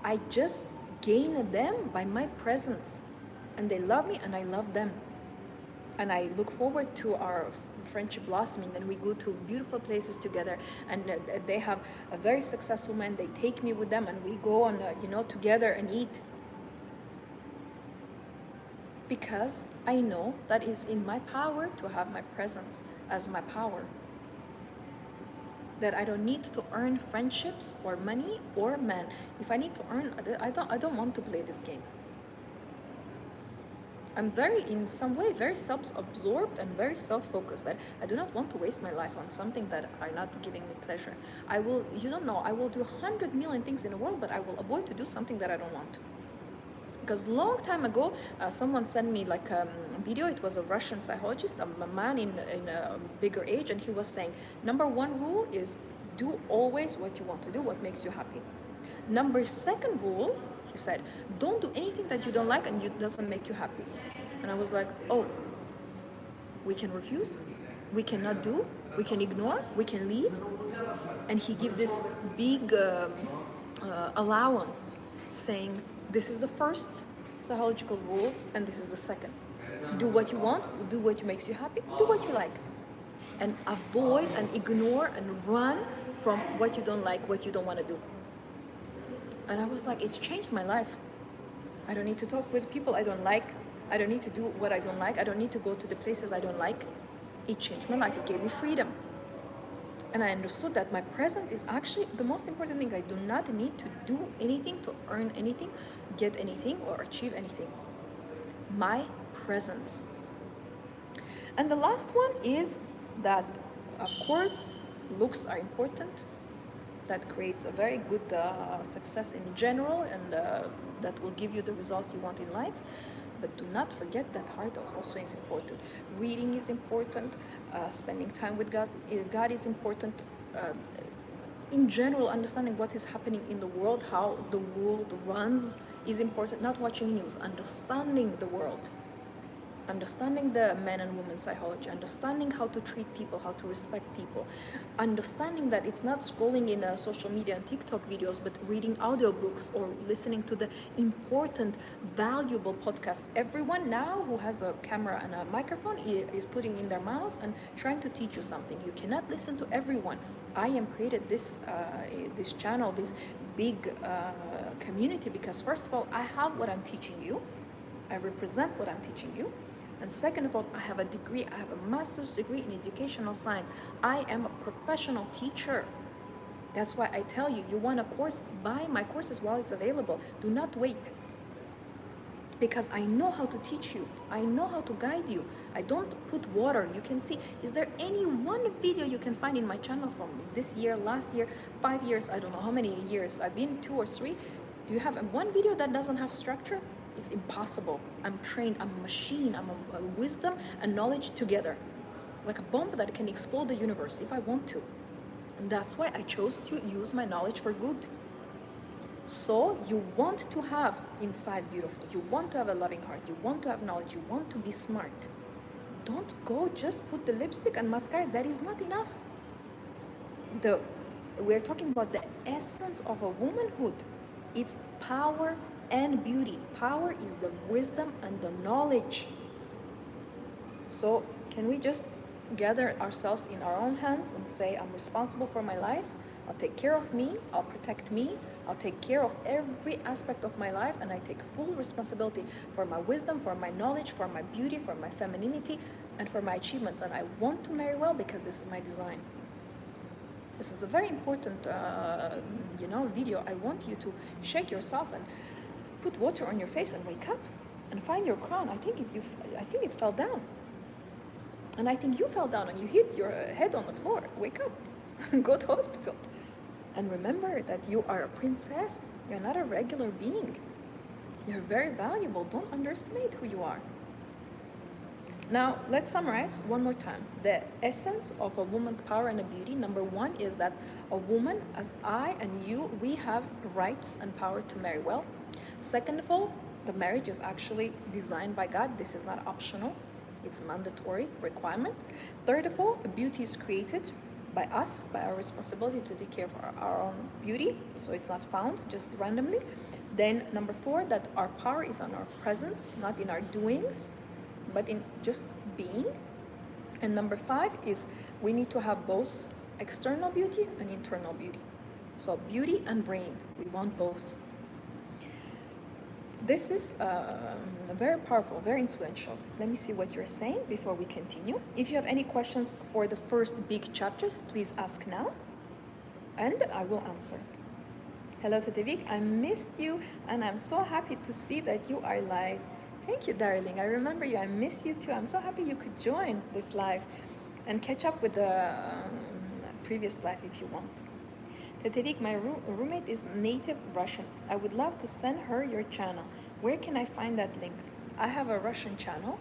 I just gained them by my presence. And they love me, and I love them. And I look forward to our friendship blossoming, and we go to beautiful places together, and they have a very successful man. They take me with them, and we go on together and eat, because I know that is in my power to have my presence as my power, that I don't need to earn friendships or money or men. If I need to earn, I don't want to play this game. I'm in some way, very self-absorbed and very self-focused, that I do not want to waste my life on something that are not giving me pleasure. I will do 100 million things in the world, but I will avoid to do something that I don't want. Because long time ago, someone sent me like a video. It was a Russian psychologist, a man in a bigger age, and he was saying, number 1 rule is do always what you want to do, what makes you happy. Number 2nd rule, he said, don't do anything that you don't like and it doesn't make you happy. And I was like, oh, we can refuse, we cannot do, we can ignore, we can leave. And he gave this big allowance, saying, this is the first psychological rule, and this is the second. Do what you want, do what makes you happy, do what you like. And avoid and ignore and run from what you don't like, what you don't want to do. And I was like, it's changed my life. I don't need to talk with people I don't like. I don't need to do what I don't like. I don't need to go to the places I don't like. It changed my life. It gave me freedom. And I understood that my presence is actually the most important thing. I do not need to do anything to earn anything, get anything, or achieve anything. My presence. And the last one is that, of course, looks are important. That creates a very good success in general, and that will give you the results you want in life. But do not forget that heart also is important. Reading is important. Spending time with God is important. In general, understanding what is happening in the world, how the world runs, is important. Not watching news, understanding the world. Understanding the men and women psychology, understanding how to treat people, how to respect people, understanding that it's not scrolling in social media and TikTok videos, but reading audiobooks or listening to the important, valuable podcast. Everyone now who has a camera and a microphone is putting in their mouths and trying to teach you something. You cannot listen to everyone. I am created this channel, this big community, because first of all, I have what I'm teaching you. I represent what I'm teaching you. And second of all, I have a degree. I have a master's degree in educational science. I am a professional teacher. That's why I tell you, you want a course, buy my courses while it's available. Do not wait. Because I know how to teach you. I know how to guide you. I don't put water. You can see, is there any one video you can find in my channel from this year, last year, 5 years, I don't know how many years I've been, 2 or 3. Do you have one video that doesn't have structure? It's impossible. I'm trained, I'm a machine, I'm a wisdom and knowledge together. Like a bomb that can explode the universe if I want to. And that's why I chose to use my knowledge for good. So you want to have inside beautiful, you want to have a loving heart, you want to have knowledge, you want to be smart. Don't go just put the lipstick and mascara. That is not enough. We're talking about the essence of a womanhood. It's power and beauty. Power is the wisdom and the knowledge. So can we just gather ourselves in our own hands and say, I'm responsible for my life. I'll take care of me. I'll protect me. I'll take care of every aspect of my life, and I take full responsibility for my wisdom, for my knowledge, for my beauty, for my femininity, and for my achievements. And I want to marry well because this is my design. This is a very important, video. I want you to shake yourself and put water on your face and wake up and find your crown. I think it fell down, and I think you fell down and you hit your head on the floor. Wake up, go to hospital, and remember that you are a princess. You're not a regular being. You're very valuable. Don't underestimate who you are. Now, let's summarize one more time. The essence of a woman's power and a beauty, number one, is that a woman, as I and you, we have rights and power to marry well. Second of all, the marriage is actually designed by God. This is not optional. It's a mandatory requirement. Third of all, beauty is created by us, by our responsibility to take care of our own beauty. So it's not found just randomly. Then number four, that our power is on our presence, not in our doings, but in just being. And number five is we need to have both external beauty and internal beauty. So beauty and brain, we want both. This is very powerful, very influential. Let me see what you're saying before we continue. If you have any questions for the first big chapters, please ask now, and I will answer. Hello, Tetevik. I missed you, and I'm so happy to see that you are live. Thank you, darling. I remember you. I miss you too. I'm so happy you could join this live and catch up with the previous live if you want. Tetevik, my roommate is native Russian. I would love to send her your channel. Where can I find that link? I have a Russian channel.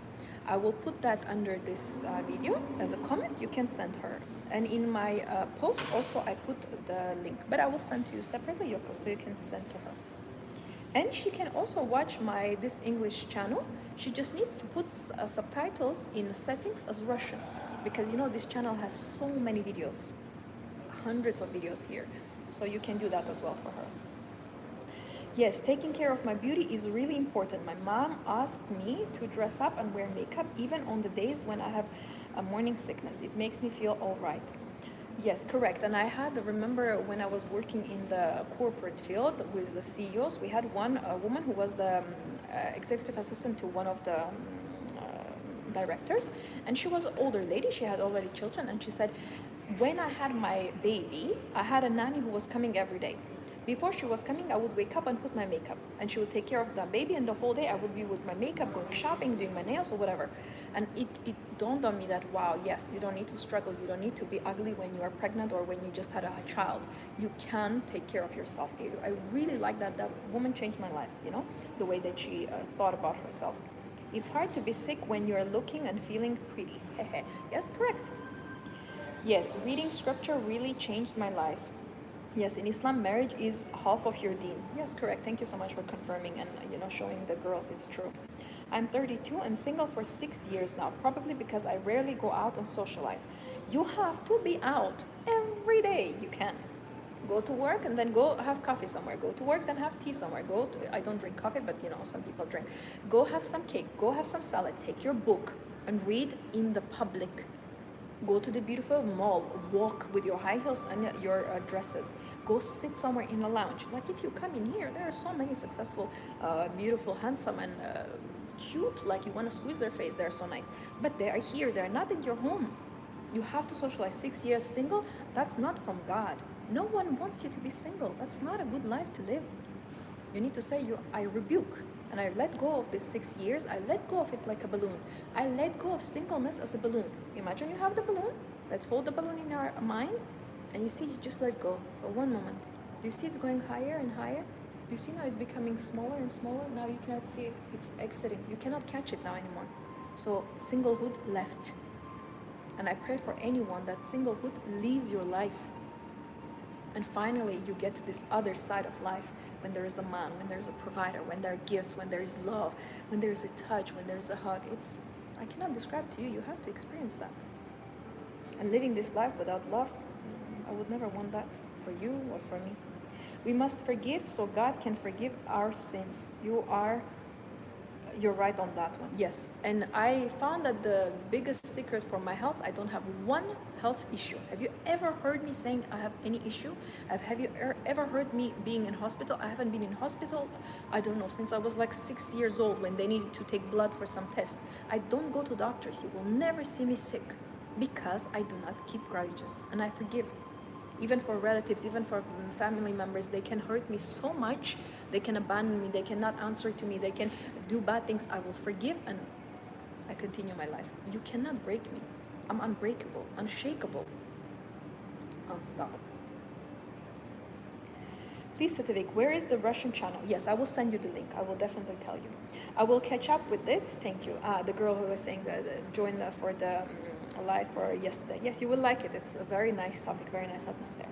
I will put that under this video as a comment. You can send her. And in my post also I put the link, but I will send to you separately, Yoko, so you can send to her. And she can also watch my This English channel. She just needs to put subtitles in settings as Russian, because this channel has so many videos, hundreds of videos here. So you can do that as well for her. Yes, taking care of my beauty is really important. My mom asked me to dress up and wear makeup even on the days when I have a morning sickness. It makes me feel all right. Yes, correct. And I remember when I was working in the corporate field with the CEOs, we had one woman who was the executive assistant to one of the directors, and she was an older lady. She had already children, and she said, when I had my baby, I had a nanny who was coming every day. Before she was coming, I would wake up and put my makeup, and she would take care of the baby, and the whole day I would be with my makeup, going shopping, doing my nails or whatever. And it dawned on me that, wow, yes, you don't need to struggle, you don't need to be ugly when you are pregnant or when you just had a child. You can take care of yourself. I really like that woman changed my life, the way that she thought about herself. It's hard to be sick when you're looking and feeling pretty. Yes, correct. Yes, reading scripture really changed my life. Yes, in Islam, marriage is half of your deen. Yes, correct. Thank you so much for confirming and showing the girls it's true. I'm 32 and single for 6 years now, probably because I rarely go out and socialize. You have to be out every day. You can go to work and then go have coffee somewhere. Go to work, then have tea somewhere. I don't drink coffee, but some people drink. Go have some cake. Go have some salad. Take your book and read in the public. Go to the beautiful mall, walk with your high heels and your dresses. Go sit somewhere in a lounge. Like if you come in here, there are so many successful, beautiful, handsome, and cute, like you want to squeeze their face. They're so nice. But they are here. They're not in your home. You have to socialize. 6 years single, that's not from God. No one wants you to be single. That's not a good life to live. You need to say, I rebuke. And I let go of this 6 years. I let go of it like a balloon. I let go of singleness as a balloon. Imagine you have the balloon. Let's hold the balloon in our mind. And you see, you just let go for one moment. Do you see it's going higher and higher? Do you see now it's becoming smaller and smaller? Now you cannot see it. It's exiting. You cannot catch it now anymore. So singlehood left. And I pray for anyone that singlehood leaves your life. And finally, you get to this other side of life when there is a man, when there's a provider, when there are gifts, when there is love, when there is a touch, when there is a hug. I cannot describe to you. You have to experience that. And living this life without love, I would never want that for you or for me. We must forgive so God can forgive our sins. You're right on that one. Yes. And I found that the biggest secret for my health, I don't have one health issue. Have you ever heard me saying I have any issue? Have you ever heard me being in hospital? I haven't been in hospital, I don't know, since I was like 6 years old when they needed to take blood for some test. I don't go to doctors. You will never see me sick because I do not keep grudges and I forgive. Even for relatives, even for family members, they can hurt me so much. They can abandon me, they cannot answer to me, they can do bad things. I will forgive and I continue my life. You cannot break me. I'm unbreakable, unshakable, unstoppable. Please, Tetevic, where is the Russian channel? Yes, I will send you the link. I will definitely tell you. I will catch up with this. Thank you. The girl who was saying that joined for the live for yesterday. Yes, you will like it. It's a very nice topic, very nice atmosphere.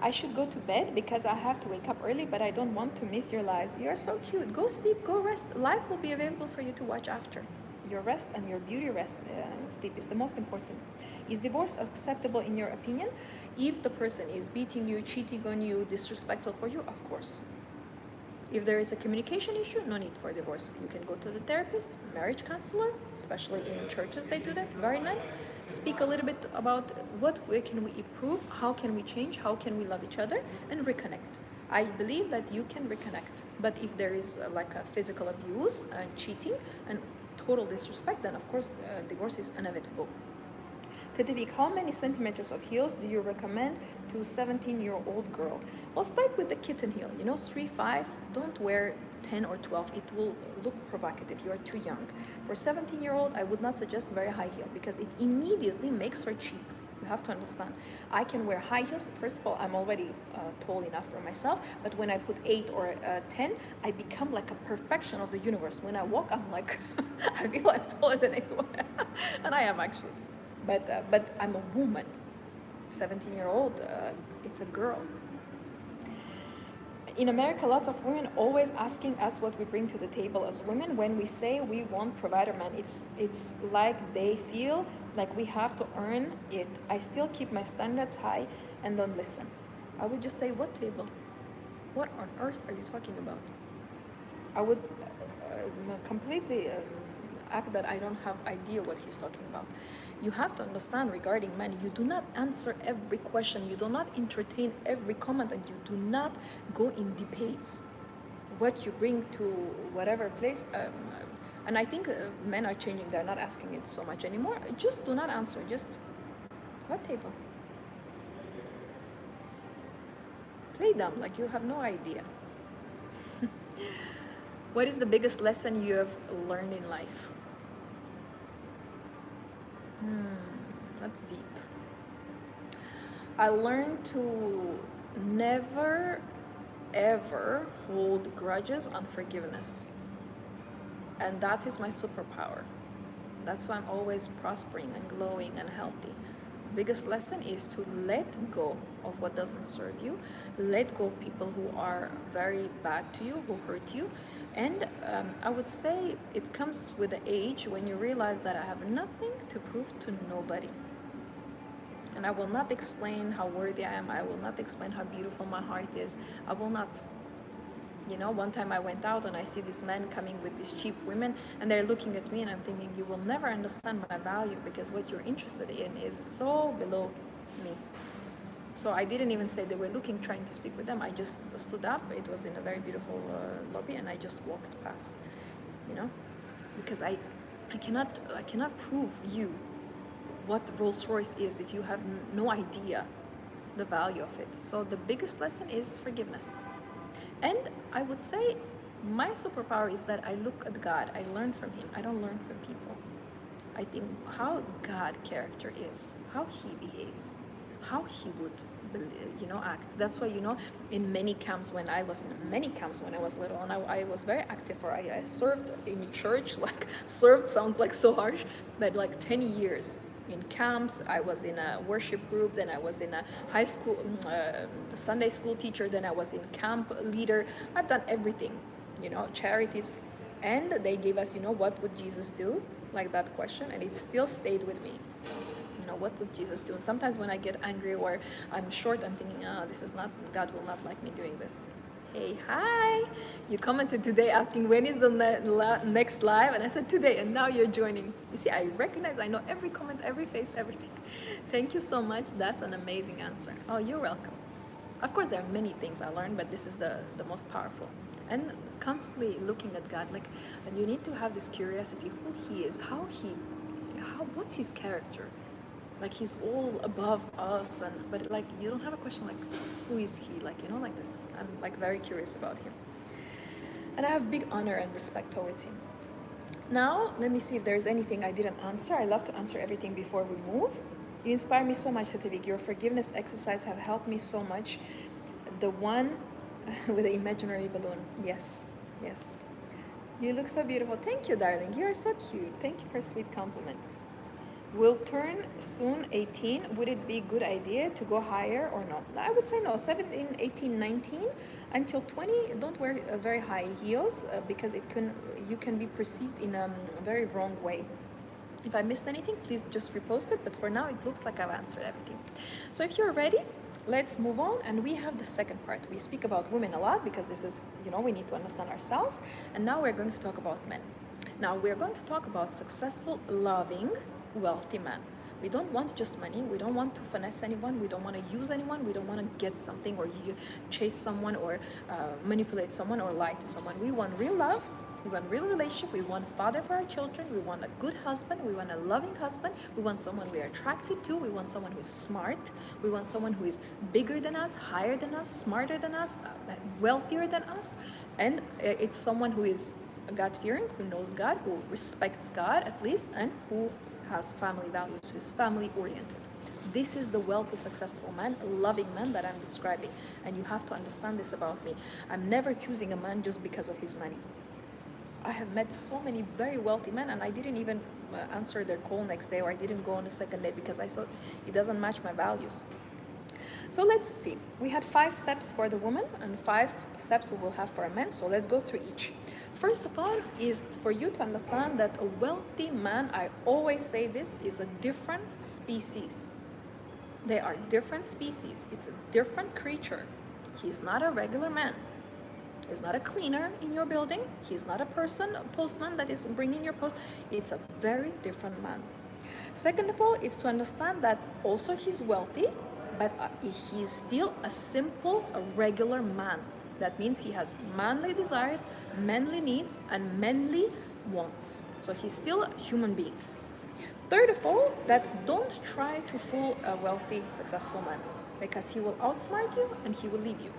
I should go to bed because I have to wake up early, but I don't want to miss your lives. You're so cute. Go sleep, go rest. Life will be available for you to watch after. Your rest and your beauty rest, sleep is the most important. Is divorce acceptable in your opinion? If the person is beating you, cheating on you, disrespectful for you, of course. If there is a communication issue, no need for divorce. You can go to the therapist, marriage counselor, especially in churches they do that, very nice. Speak a little bit about what way can we improve, how can we change, how can we love each other, and reconnect. I believe that you can reconnect. But if there is like a physical abuse and cheating and total disrespect, then of course divorce is inevitable. Tetevic, how many centimeters of heels do you recommend to a 17-year-old girl? Well, start with the kitten heel, 3-5. Don't wear 10 or 12. It will look provocative. You are too young. For 17-year-old, I would not suggest very high heel because it immediately makes her cheap. You have to understand. I can wear high heels. First of all, I'm already tall enough for myself, but when I put 8 or 10, I become like a perfection of the universe. When I walk, I'm like, I feel I'm taller than anyone. And I am actually. But I'm a woman. 17-year-old, it's a girl. In America, lots of women always asking us what we bring to the table as women. When we say we want provider man, it's like they feel like we have to earn it. I still keep my standards high and don't listen. I would just say, what table? What on earth are you talking about? I would completely act that I don't have idea what he's talking about. You have to understand regarding men, you do not answer every question, you do not entertain every comment, and you do not go in debates. What you bring to whatever place, and I think men are changing, they're not asking it so much anymore. Just do not answer, just, what table? Play dumb, like you have no idea. What is the biggest lesson you have learned in life? That's deep. I learned to never, ever hold grudges, unforgiveness. And that is my superpower. That's why I'm always prospering and glowing and healthy. Biggest lesson is to let go of what doesn't serve you, let go of people who are very bad to you, who hurt you. And I would say it comes with the age when you realize that I have nothing to prove to nobody. And I will not explain how worthy I am. I will not explain how beautiful my heart is. I will not. One time I went out and I see this man coming with these cheap women and they're looking at me and I'm thinking, you will never understand my value because what you're interested in is so below me. So I didn't even say they were looking, trying to speak with them. I just stood up. It was in a very beautiful lobby and I just walked past, because I cannot prove you what Rolls Royce is if you have no idea the value of it. So the biggest lesson is forgiveness. And I would say my superpower is that I look at God. I learn from him. I don't learn from people. I think how God character is, how he behaves, how he would act. That's why in many camps when I was little, and I was very active for I served in church. Like served sounds like so harsh, but like 10 years in camps, I was in a worship group, then I was in a high school, Sunday school teacher, then I was in camp leader. I've done everything, charities. And they gave us, what would Jesus do? Like that question, and it still stayed with me. What would Jesus do? And sometimes when I get angry or I'm short, I'm thinking, this is not, God will not like me doing this. Hey, hi. You commented today asking when is the next live, and I said today, and now you're joining. You see, I recognize, I know every comment, every face, everything. Thank you so much. That's an amazing answer. Oh, you're welcome. Of course, there are many things I learned, but this is the most powerful. And constantly looking at God, and you need to have this curiosity, who He is, what's His character? Like He's all above us, but you don't have a question like, who is He? Like this. I'm very curious about Him, and I have big honor and respect towards Him. Now, let me see if there's anything I didn't answer. I love to answer everything before we move. You inspire me so much, Setevik. Your forgiveness exercise have helped me so much. The one with the imaginary balloon. Yes, yes. You look so beautiful. Thank you, darling. You are so cute. Thank you for a sweet compliment. Will turn soon 18. Would it be a good idea to go higher or no? I would say no. 17, 18, 19 until 20. Don't wear very high heels because you can be perceived in a very wrong way. If I missed anything, please just repost it. But for now, it looks like I've answered everything. So if you're ready, let's move on. And we have the second part. We speak about women a lot because this is, we need to understand ourselves. And now we're going to talk about men. Now we're going to talk about successful, loving, wealthy man. We don't want just money. We don't want to finesse anyone. We don't want to use anyone. We don't want to get something or chase someone or manipulate someone or lie to someone. We want real love. We want real relationship. We want a father for our children. We want a good husband. We want a loving husband. We want someone we are attracted to. We want someone who is smart. We want someone who is bigger than us, higher than us, smarter than us, wealthier than us. And it's someone who is God-fearing, who knows God, who respects God at least, and who has family values, who is family-oriented. This is the wealthy, successful man, a loving man that I'm describing. And you have to understand this about me. I'm never choosing a man just because of his money. I have met so many very wealthy men, and I didn't even answer their call next day, or I didn't go on the second day because I thought it doesn't match my values. So let's see. We had 5 steps for the woman and 5 steps we will have for a man. So let's go through each. First of all is for you to understand that a wealthy man, I always say this, is a different species. They are different species. It's a different creature. He's not a regular man. He's not a cleaner in your building. He's not a postman that is bringing your post. It's a very different man. Second of all, is to understand that also he's wealthy, but he's still a simple, a regular man. That means he has manly desires, manly needs, and manly wants. So he's still a human being. Third of all, that don't try to fool a wealthy, successful man, because he will outsmart you and he will leave you.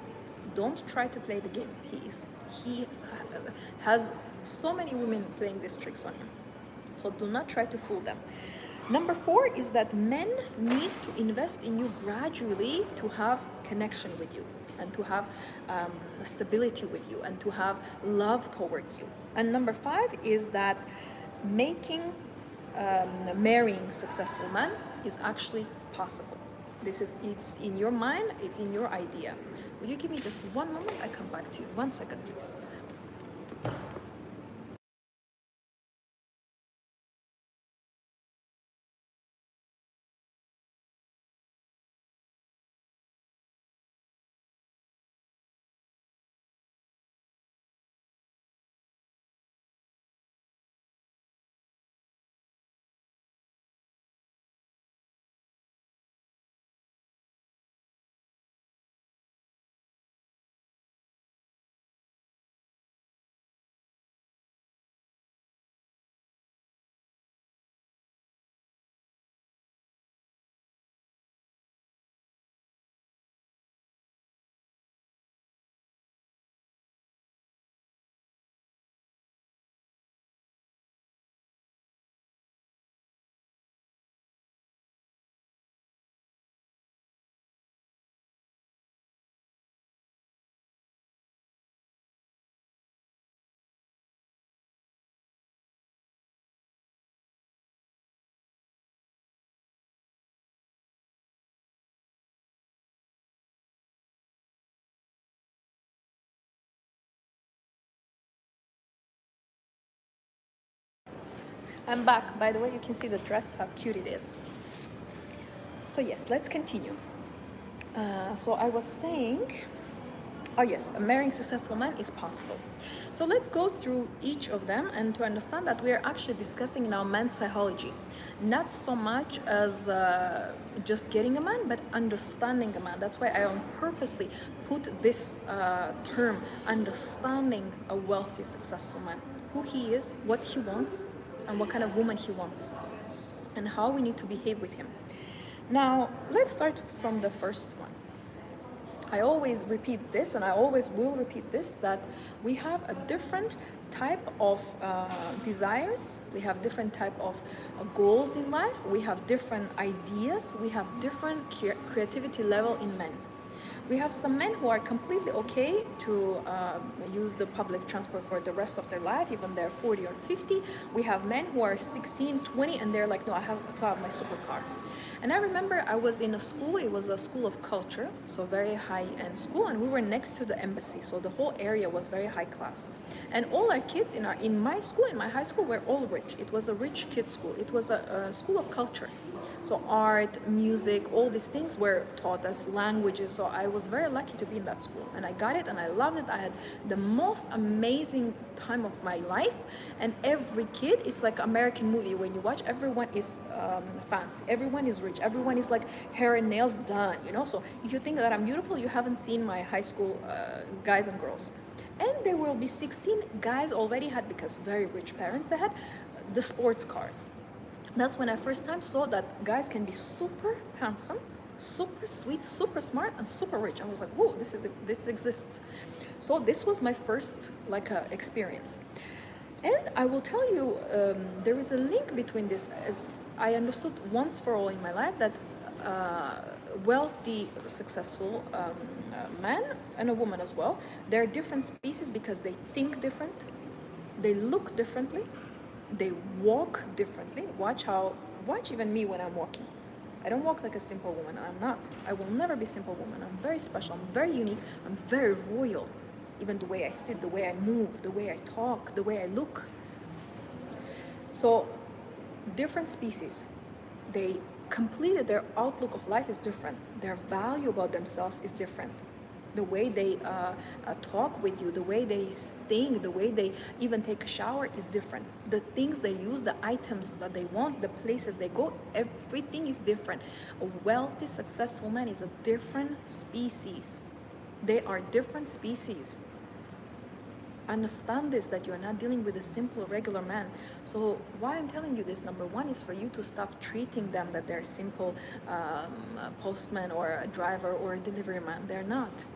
Don't try to play the games. He has so many women playing these tricks on him. So do not try to fool them. Number 4 is that men need to invest in you gradually to have connection with you and to have stability with you and to have love towards you. And number 5 is that marrying successful man is actually possible. It's in your mind, it's in your idea. Will you give me just one moment? I come back to you. 1 second, please. I'm back. By the way, you can see the dress, how cute it is. So yes, let's continue. So I was saying, oh yes, a marrying successful man is possible. So let's go through each of them and to understand that we are actually discussing now man's psychology. Not so much as just getting a man, but understanding a man. That's why I on purposely put this term, understanding a wealthy, successful man. Who he is, what he wants, and what kind of woman he wants, and how we need to behave with him. Now, let's start from the first one. I always repeat this, and I always will repeat this, that we have a different type of desires, we have different type of goals in life, we have different ideas, we have different creativity level in men. We have some men who are completely okay to use the public transport for the rest of their life, even they're 40 or 50. We have men who are 16, 20, and they're like, no, I have to have my supercar. And I remember I was in a school, it was a school of culture, so very high-end school, and we were next to the embassy, so the whole area was very high class. And all our kids in my school, in my high school, were all rich. It was a rich kids school. It was a school of culture. So art, music, all these things were taught as languages. So I was very lucky to be in that school. And I got it and I loved it. I had the most amazing time of my life. And every kid, it's like American movie. When you watch, everyone is fancy. Everyone is rich. Everyone is like hair and nails done, you know. So if you think that I'm beautiful, you haven't seen my high school guys and girls. And there will be 16 guys already had, because very rich parents, they had the sports cars. That's when I first time saw that guys can be super handsome, super sweet, super smart, and super rich. I was like, whoa, this exists. So this was my first experience. And I will tell you, there is a link between this, as I understood once for all in my life, that wealthy, successful man and a woman as well, they're different species because they think different, they look differently, they walk differently. Watch even me when I'm walking. I don't walk like a simple woman. I'm not. I will never be simple woman. I'm very special. I'm very unique. I'm very royal. Even the way I sit, the way I move, the way I talk, the way I look. So, different species, they completed, their outlook of life is different. Their value about themselves is different. The way they talk with you, the way they think, the way they even take a shower is different. The things they use, the items that they want, the places they go, everything is different. A wealthy, successful man is a different species. They are different species. Understand this, that you're not dealing with a simple, regular man. So why I'm telling you this, number one, is for you to stop treating them that they're simple postman or a driver or a delivery man. They're not.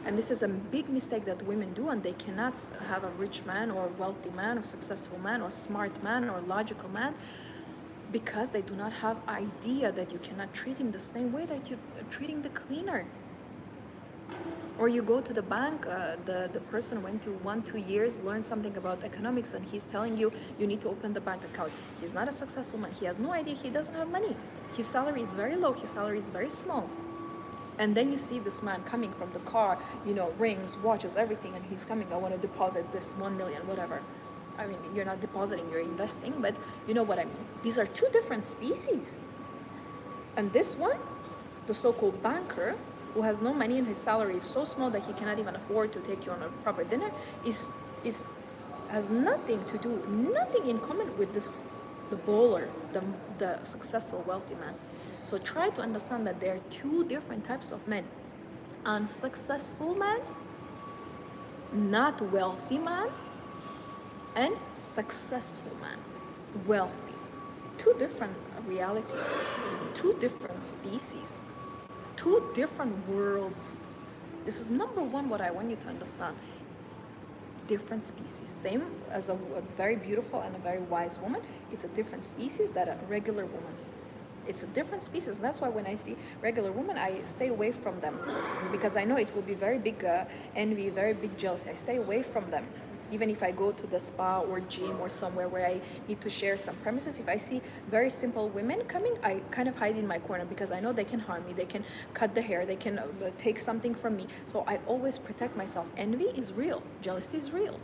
And this is a big mistake that women do, and they cannot have a rich man or a wealthy man or successful man or smart man or logical man, because they do not have idea that you cannot treat him the same way that you're treating the cleaner. Or you go to the bank, the person went to 1-2 years, learned something about economics, and he's telling you need to open the bank account. He's not a successful man. He has no idea. He doesn't have money. His salary is very low. His salary is very small. And then you see this man coming from the car, rings, watches, everything, and he's coming, I want to deposit this 1 million, whatever. I mean, you're not depositing, you're investing, but you know what I mean. These are two different species. And this one, the so-called banker, who has no money and his salary is so small that he cannot even afford to take you on a proper dinner, has nothing in common with the bowler, the successful, wealthy man. So try to understand that there are two different types of men. Unsuccessful man, not wealthy man, and successful man, wealthy. Two different realities, two different species, two different worlds. This is number one what I want you to understand. Different species. Same as a very beautiful and a very wise woman, it's a different species than a regular woman. It's a different species. That's why when I see regular women, I stay away from them, because I know it will be very big envy, very big jealousy. I stay away from them. Even if I go to the spa or gym or somewhere where I need to share some premises, if I see very simple women coming, I kind of hide in my corner, because I know they can harm me, they can cut the hair, they can take something from me. So I always protect myself. Envy is real, jealousy is real.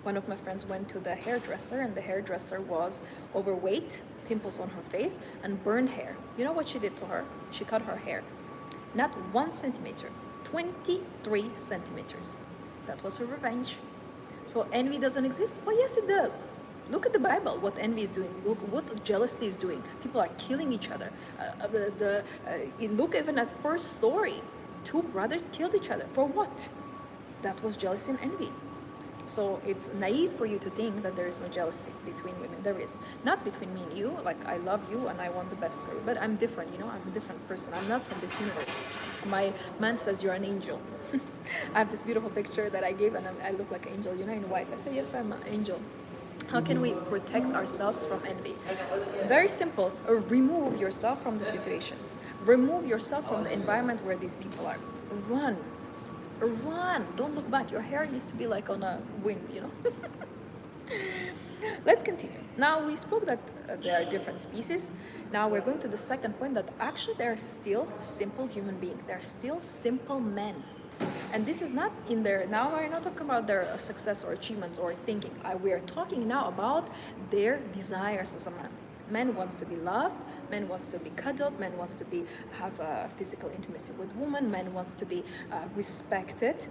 One of my friends went to the hairdresser, and the hairdresser was overweight, pimples on her face, and burned hair. You know what she did to her? She cut her hair. Not 1 centimeter, 23 centimeters. That was her revenge. So envy doesn't exist? Well, yes, it does. Look at the Bible, what envy is doing. Look what jealousy is doing. People are killing each other. Look even at first story. 2 brothers killed each other. For what? That was jealousy and envy. So it's naive for you to think that there is no jealousy between women. There is. Not between me and you. Like, I love you and I want the best for you. But I'm different, you know. I'm a different person. I'm not from this universe. My man says you're an angel. I have this beautiful picture that I gave, and I look like an angel, you know, in white. I say, yes, I'm an angel. How can we protect ourselves from envy? Very simple. Remove yourself from the situation. Remove yourself from the environment where these people are. Run. Run. Don't look back. Your hair needs to be like on a wind, you know. Let's continue. Now we spoke that there are different species. Now we're going to the second point, that actually they are still simple human beings. They're still simple men. And this is not in their, now we're not talking about their success or achievements or thinking. We are talking now about their desires as a man. Man wants to be loved, man wants to be cuddled, man wants to have physical intimacy with women, man wants to be respected,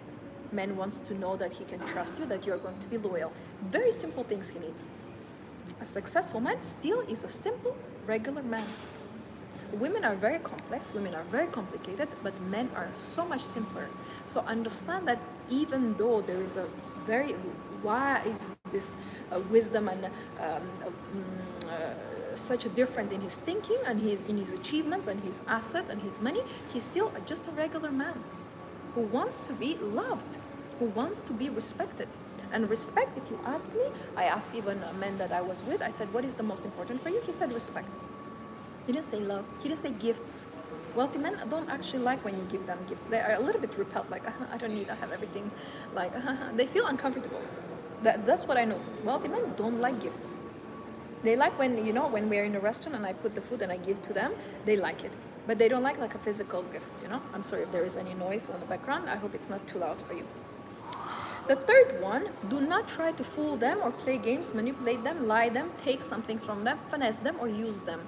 man wants to know that he can trust you, that you're going to be loyal. Very simple things he needs. A successful man still is a simple, regular man. Women are very complex, women are very complicated, but men are so much simpler. So understand that even though there is a very wise this wisdom and such a difference in his thinking and in his achievements and his assets and his money, he's still just a regular man who wants to be loved, who wants to be respected. And respect, if you ask me, I asked even a man that I was with, I said, what is the most important for you? He said respect. He didn't say love. He didn't say gifts. Wealthy men don't actually like when you give them gifts. They are a little bit repelled, like, I don't need, I have everything. Like, they feel uncomfortable. That's what I noticed. Wealthy men don't like gifts. They like when, you know, when we're in a restaurant and I put the food and I give to them, they like it. But they don't like a physical gifts, you know. I'm sorry if there is any noise on the background. I hope it's not too loud for you. The third one, do not try to fool them or play games, manipulate them, lie them, take something from them, finesse them, or use them.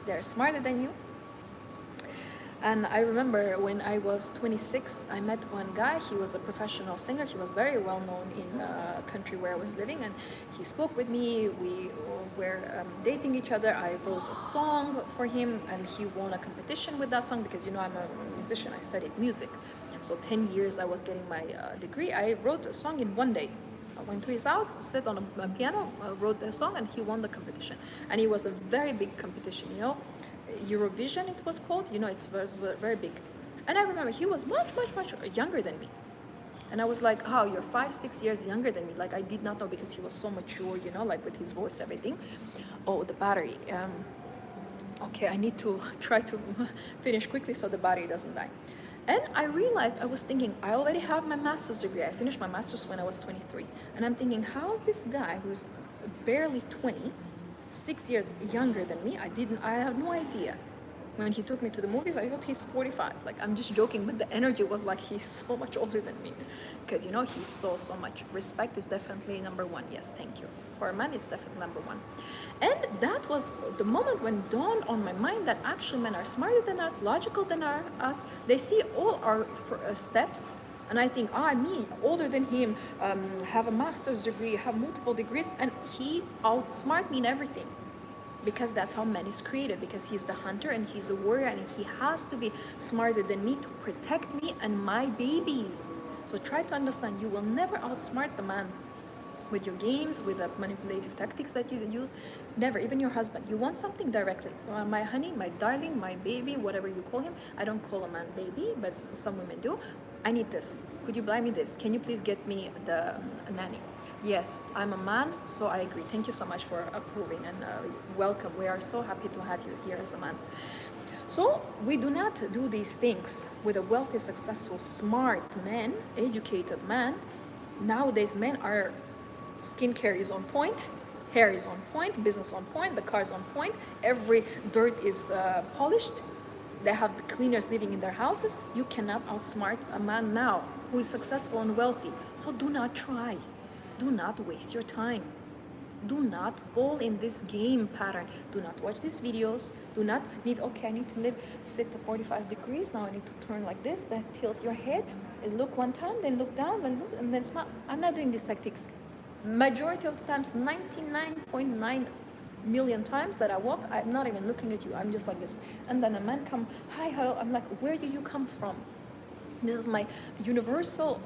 They're smarter than you. And I remember when I was 26, I met one guy. He was a professional singer. He was very well known in the country where I was living, and he spoke with me. We were dating each other. I wrote a song for him, and he won a competition with that song because, you know, I'm a musician. I studied music. So 10 years I was getting my degree. I wrote a song in one day. I went to his house, sat on a piano, wrote the song, and he won the competition. And it was a very big competition, you know. Eurovision it was called, you know, it was very big. And I remember he was much younger than me. And I was like, oh, you're 5-6 years younger than me. Like, I did not know because he was so mature, you know, like with his voice, everything. Oh, the battery. Okay, I need to try to finish quickly so the battery doesn't die. And I realized, I was thinking, I already have my master's degree. I finished my master's when I was 23. And I'm thinking, how this guy who's barely 20, 6 years younger than me, I have no idea. When he took me to the movies, I thought he's 45. Like, I'm just joking, but the energy was like he's so much older than me. Because, you know, he's so much. Respect is definitely number one. Yes, thank you. For a man, it's definitely number one. And that was the moment when dawned on my mind that actually men are smarter than us, logical than us. They see all our steps. And I think, me, older than him, have a master's degree, have multiple degrees, and he outsmart me in everything. Because that's how man is created, because he's the hunter and he's a warrior, and he has to be smarter than me to protect me and my babies. So try to understand, you will never outsmart the man with your games, with the manipulative tactics that you use. Never, even your husband. You want something directly. My honey, my darling, my baby, whatever you call him. I don't call a man baby, but some women do. I need this. Could you buy me this? Can you please get me the nanny? Yes, I'm a man, so I agree. Thank you so much for approving and welcome. We are so happy to have you here as a man. So we do not do these things with a wealthy, successful, smart man, educated man. Nowadays, men are, skincare is on point, hair is on point, business on point, the car is on point, every dirt is polished. They have the cleaners living in their houses. You cannot outsmart a man now who is successful and wealthy. So do not try. Do not waste your time. Do not fall in this game pattern. Do not watch these videos. Do not need, okay, I need to sit to 45 degrees. Now I need to turn like this, then tilt your head, and look one time, then look down, then look, and then smile. I'm not doing these tactics. Majority of the times, 99.9 million times that I walk, I'm not even looking at you. I'm just like this. And then a man come, hi, hello. I'm like, where do you come from? This is my universal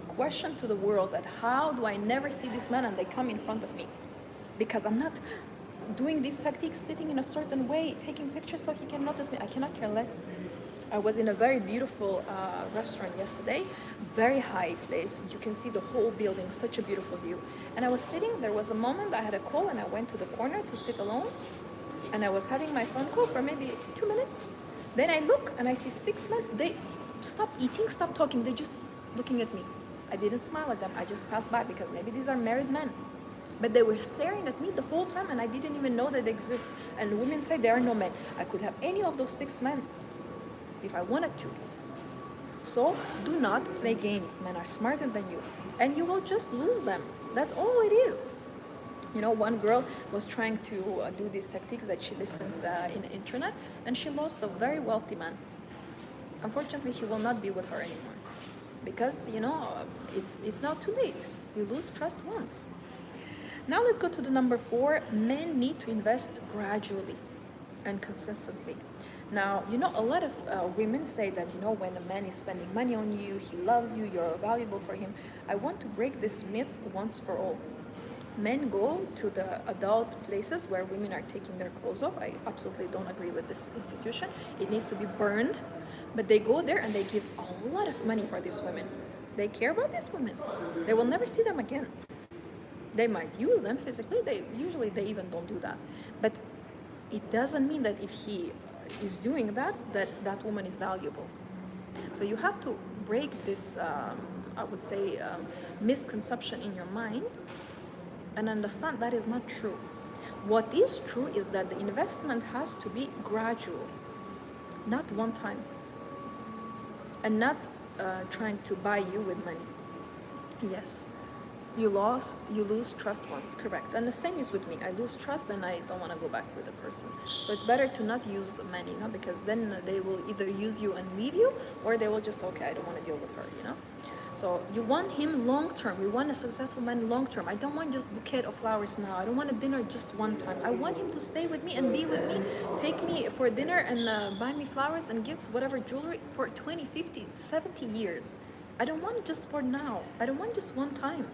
question to the world, that how do I never see this man and they come in front of me? Because I'm not doing these tactics, sitting in a certain way, taking pictures so he can notice me. I cannot care less. I was in a very beautiful restaurant yesterday, very high place. You can see the whole building, such a beautiful view. And I was sitting, there was a moment I had a call and I went to the corner to sit alone. And I was having my phone call for maybe 2 minutes. Then I look and I see 6 men. They stop eating, stop talking. They just looking at me. I didn't smile at them. I just passed by because maybe these are married men. But they were staring at me the whole time and I didn't even know that they exist. And women say there are no men. I could have any of those 6 men if I wanted to. So do not play games. Men are smarter than you. And you will just lose them. That's all it is. You know, one girl was trying to do these tactics that she listens in the internet, and she lost a very wealthy man. Unfortunately, he will not be with her anymore. Because, you know, it's now too late. You lose trust once. Now let's go to the number 4. Men need to invest gradually and consistently. Now, you know, a lot of women say that, you know, when a man is spending money on you, he loves you, you're valuable for him. I want to break this myth once for all. Men go to the adult places where women are taking their clothes off. I absolutely don't agree with this institution. It needs to be burned. But they go there and they give a lot of money for these women. They care about these women. They will never see them again. They might use them physically. They even don't do that. But it doesn't mean that if he is doing that, that woman is valuable. So you have to break this, I would say, misconception in your mind and understand that is not true. What is true is that the investment has to be gradual, not one time, and not trying to buy you with money. Yes, you lose trust once, correct. And the same is with me. I lose trust and I don't want to go back with the person. So it's better to not use money, you know, because then they will either use you and leave you, or they will just, okay, I don't want to deal with her, you know. So you want him long term. We want a successful man long term. I don't want just a bouquet of flowers now. I don't want a dinner just one time. I want him to stay with me and be with me, take me for dinner and buy me flowers and gifts, whatever, jewelry, for 20, 50, 70 years. I don't want it just for now. I don't want just one time.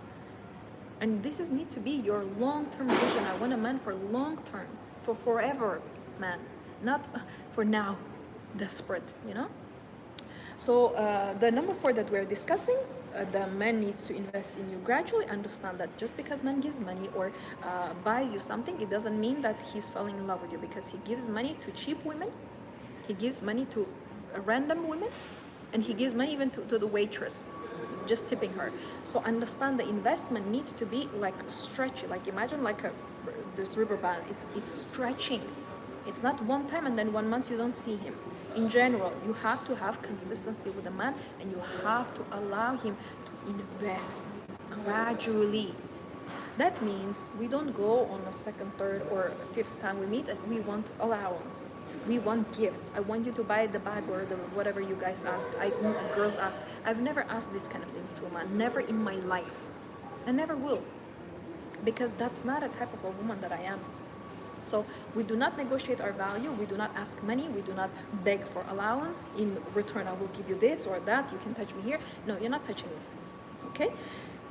And this needs to be your long-term vision. I want a man for long-term, for forever, man, not for now, desperate, you know. So the number 4 that we're discussing, the man needs to invest in you gradually. Understand that just because man gives money or buys you something, it doesn't mean that he's falling in love with you, because he gives money to cheap women, he gives money to random women, and he gives money even to the waitress, just tipping her. So understand the investment needs to be like stretchy. Like imagine like this rubber band. It's stretching. It's not one time and then 1 month you don't see him. In general, you have to have consistency with a man, and you have to allow him to invest gradually. That means we don't go on a second, third, or fifth time we meet and we want allowance. We want gifts. I want you to buy the bag or the whatever you guys ask. Girls ask. I've never asked these kind of things to a man. Never in my life. I never will. Because that's not a type of a woman that I am. So we do not negotiate our value. We do not ask money. We do not beg for allowance. In return, I will give you this or that. You can touch me here. No, you're not touching me. Okay?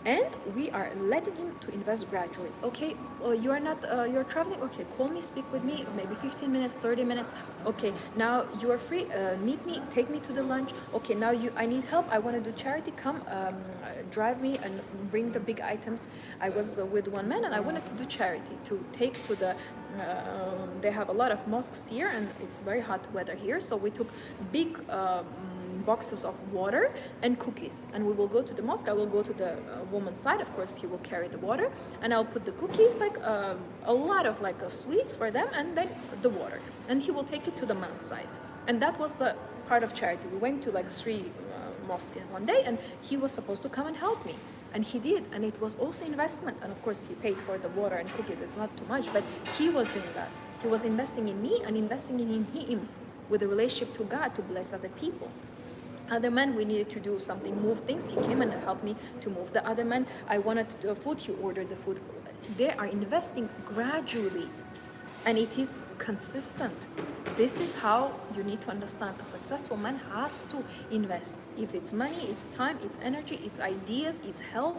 And we are letting him to invest gradually. Okay, you are not, you're traveling. Okay, call me, speak with me, maybe 15 minutes, 30 minutes. Okay, now you are free, meet me, take me to the lunch. Okay, now I need help. I want to do charity. Come, drive me and bring the big items. I was with one man and I wanted to do charity, to take to the, they have a lot of mosques here and it's very hot weather here. So we took big, boxes of water and cookies, and we will go to the mosque. I will go to the woman's side, of course he will carry the water, and I'll put the cookies, like a lot of like sweets for them, and then the water, and he will take it to the man's side. And that was the part of charity. We went to like 3 mosques in one day, and he was supposed to come and help me. And he did, and it was also investment. And of course, he paid for the water and cookies. It's not too much, but he was doing that. He was investing in me and investing in him with a relationship to God to bless other people. Other men, we needed to do something, move things. He came and helped me to move. The other men, I wanted to do food. He ordered the food. They are investing gradually, and it is consistent. This is how you need to understand. A successful man has to invest. If it's money, it's time, it's energy, it's ideas, it's help.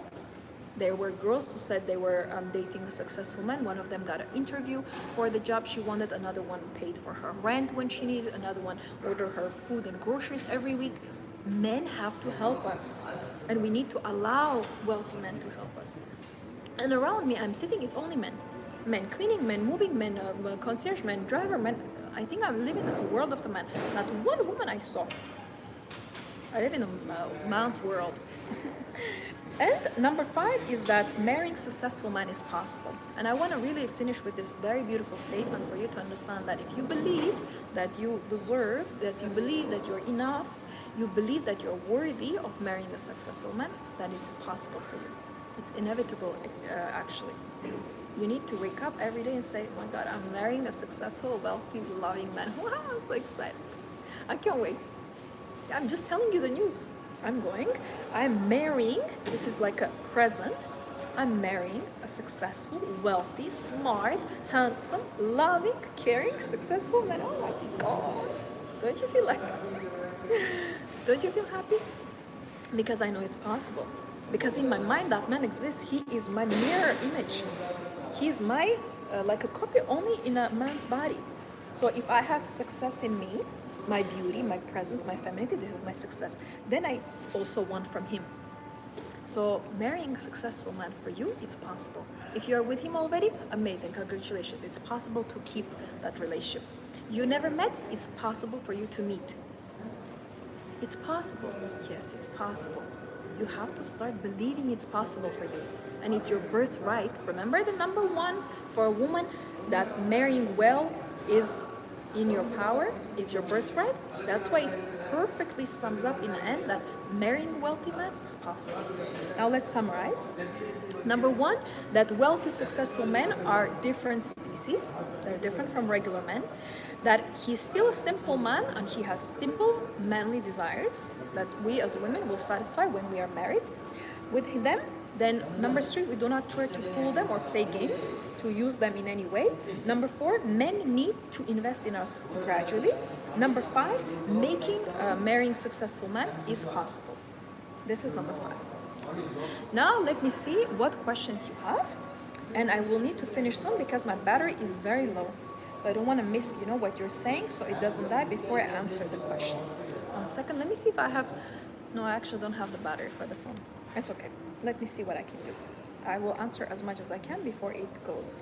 There were girls who said they were dating a successful man. One of them got an interview for the job she wanted. Another one paid for her rent when she needed. Another one ordered her food and groceries every week. Men have to help us, and we need to allow wealthy men to help us. And around me, I'm sitting, it's only men. Men cleaning, men moving, men concierge, men driver, men. I think I'm living in a world of the men. Not one woman I saw. I live in a man's world. And number 5 is that marrying successful man is possible. And I want to really finish with this very beautiful statement for you to understand that if you believe that you deserve, that you believe that you're enough, you believe that you're worthy of marrying a successful man, then it's possible for you. It's inevitable, actually. You need to wake up every day and say, oh my God, I'm marrying a successful, wealthy, loving man. Wow, I'm so excited. I can't wait. I'm just telling you the news. I'm marrying, this is like a present. I'm marrying a successful, wealthy, smart, handsome, loving, caring, successful man. Oh my God. Don't you feel don't you feel happy? Because I know it's possible. Because in my mind, that man exists. He is my mirror image. He is my, like a copy only in a man's body. So if I have success in me, my beauty, my presence, my femininity, this is my success. Then I also want from him. So marrying a successful man for you, it's possible. If you're with him already, amazing, congratulations. It's possible to keep that relationship. You never met, it's possible for you to meet. It's possible. Yes, it's possible. You have to start believing it's possible for you. And it's your birthright. Remember the number 1 for a woman, that marrying well is in your power, it's your birthright. That's why it perfectly sums up in the end that marrying a wealthy man is possible. Now let's summarize. Number 1, that wealthy, successful men are different species. They're different from regular men. That he's still a simple man and he has simple, manly desires that we as women will satisfy when we are married with them. Then number 3, we do not try to fool them or play games to use them in any way. Number 4, men need to invest in us gradually. Number 5, marrying successful man is possible. This is number 5. Now let me see what questions you have, and I will need to finish soon because my battery is very low. So I don't want to miss, what you're saying, so it doesn't die before I answer the questions. 1 second, let me see if I have, no, I actually don't have the battery for the phone. It's okay. Let me see what I can do. I will answer as much as I can before it goes.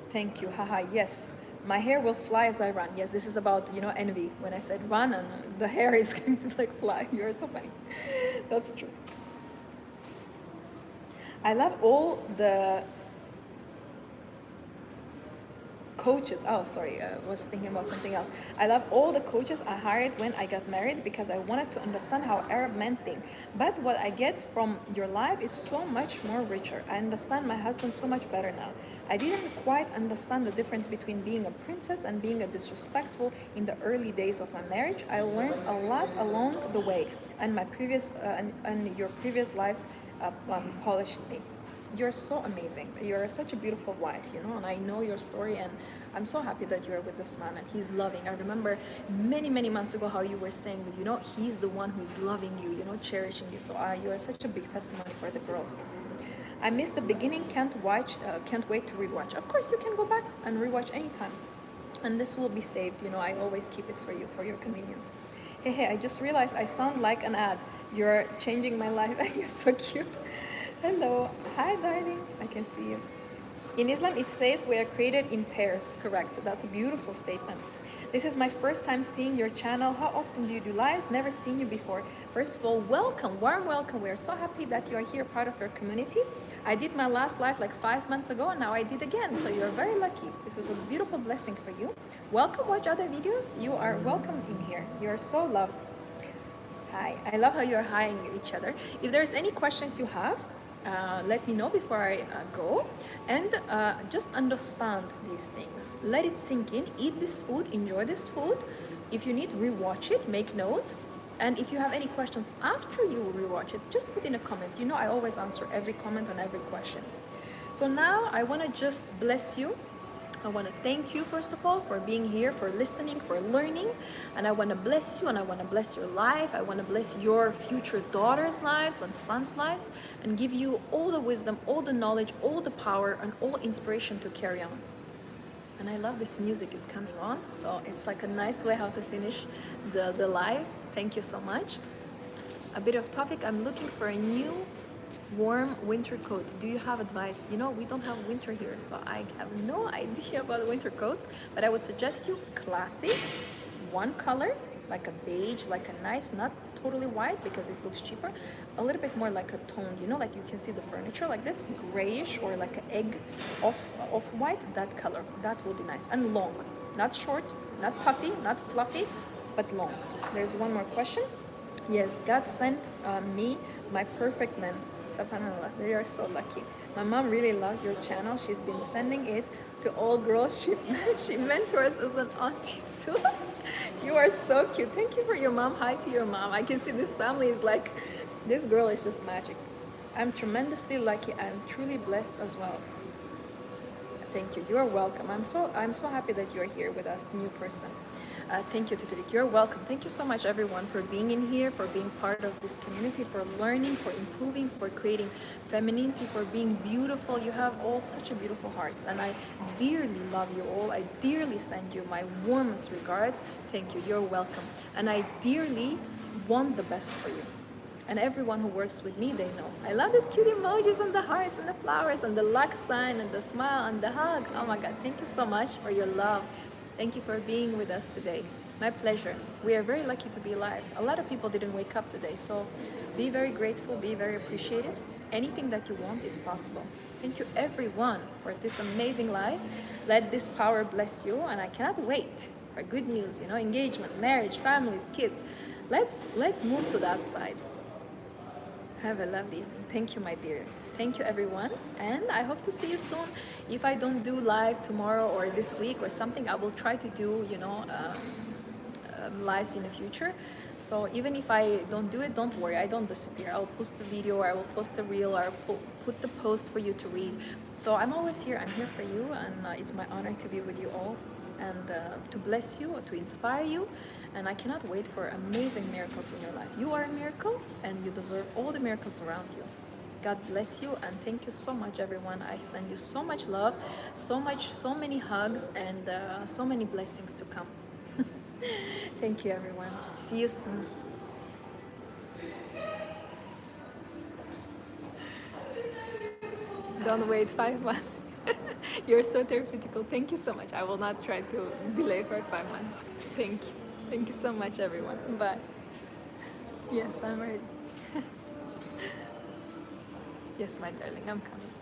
Thank you, haha, yes. My hair will fly as I run. Yes, this is about, envy. When I said run and the hair is going to fly. You're so funny. That's true. I love all the coaches. Oh, sorry, I was thinking about something else. I love all the coaches I hired when I got married because I wanted to understand how Arab men think. But what I get from your life is so much more richer. I understand my husband so much better now. I didn't quite understand the difference between being a princess and being a disrespectful in the early days of my marriage. I learned a lot along the way, and my previous and your previous lives polished me. You're so amazing. You're such a beautiful wife, and I know your story, and I'm so happy that you're with this man and he's loving. I remember many, many months ago how you were saying that, he's the one who is loving you, cherishing you. So you are such a big testimony for the girls. I missed the beginning, can't wait to rewatch. Of course, you can go back and rewatch anytime. And this will be saved, I always keep it for you, for your convenience. Hey, I just realized I sound like an ad. You're changing my life. You're so cute. Hello. Hi, darling. I can see you. In Islam, it says we are created in pairs. Correct. That's a beautiful statement. This is my first time seeing your channel. How often do you do lives? Never seen you before. First of all, welcome, warm welcome. We are so happy that you are here, part of our community. I did my last live like 5 months ago, and now I did again. So you're very lucky. This is a beautiful blessing for you. Welcome, watch other videos. You are welcome in here. You are so loved. Hi. I love how you're hiing each other. If there's any questions you have, let me know before I go. And just understand these things. Let it sink in. Eat this food. Enjoy this food. If you need, rewatch it. Make notes. And if you have any questions after you rewatch it, just put in a comment. You know I always answer every comment and every question. So now I want to just bless you. I want to thank you, first of all, for being here, for listening, for learning. And I want to bless you, and I want to bless your life. I want to bless your future daughters' lives and sons' lives, and give you all the wisdom, all the knowledge, all the power, and all inspiration to carry on. And I love this music is coming on, so it's like a nice way how to finish the live. Thank you so much. A bit of topic, I'm looking for a new warm winter coat. Do you have advice? You know, we don't have winter here, so I have no idea about winter coats, but I would suggest you classic, one color, like a beige, like a nice, not totally white because it looks cheaper, a little bit more like a tone, you know, like you can see the furniture like this, grayish or like an egg off white, that color, that will be nice. And long, not short, not puffy, not fluffy, but long. There's one more question. Yes, God sent me my perfect man. Subhanallah, they are so lucky. My mom really loves your channel. She's been sending it to all girls she mentors as an auntie. So you are so cute. Thank you for your mom. Hi to your mom. I can see this family is like, this girl is just magic. I'm tremendously lucky. I'm truly blessed as well. Thank you. You're welcome. I'm so happy that you're here with us, new person. Thank you, Tetevik. You're welcome. Thank you so much, everyone, for being in here, for being part of this community, for learning, for improving, for creating femininity, for being beautiful. You have all such a beautiful hearts, and I dearly love you all. I dearly send you my warmest regards. Thank you. You're welcome. And I dearly want the best for you. And everyone who works with me, they know. I love these cute emojis and the hearts and the flowers and the luck sign and the smile and the hug. Oh my God, thank you so much for your love. Thank you for being with us today. My pleasure. We are very lucky to be alive. A lot of people didn't wake up today, so be very grateful, be very appreciative. Anything that you want is possible. Thank you everyone for this amazing life. Let this power bless you, and I cannot wait for good news, you know, engagement, marriage, families, kids. Let's move to that side. Have a lovely evening. Thank you, my dear. Thank you, everyone. And I hope to see you soon. If I don't do live tomorrow or this week or something, I will try to do, you know, lives in the future. So even if I don't do it, don't worry. I don't disappear. I'll post a video, or I will post a reel, or put the post for you to read. So I'm always here. I'm here for you. And it's my honor to be with you all and to bless you, or to inspire you. And I cannot wait for amazing miracles in your life. You are a miracle, and you deserve all the miracles around you. God bless you, and thank you so much, everyone. I send you so much love, so many hugs, and so many blessings to come. Thank you, everyone. See you soon. Don't wait 5 months. You're so therapeutical. Thank you so much. I will not try to delay for 5 months. Thank you. Thank you so much, everyone. Bye. Yes, I'm ready. Yes, my darling, I'm coming.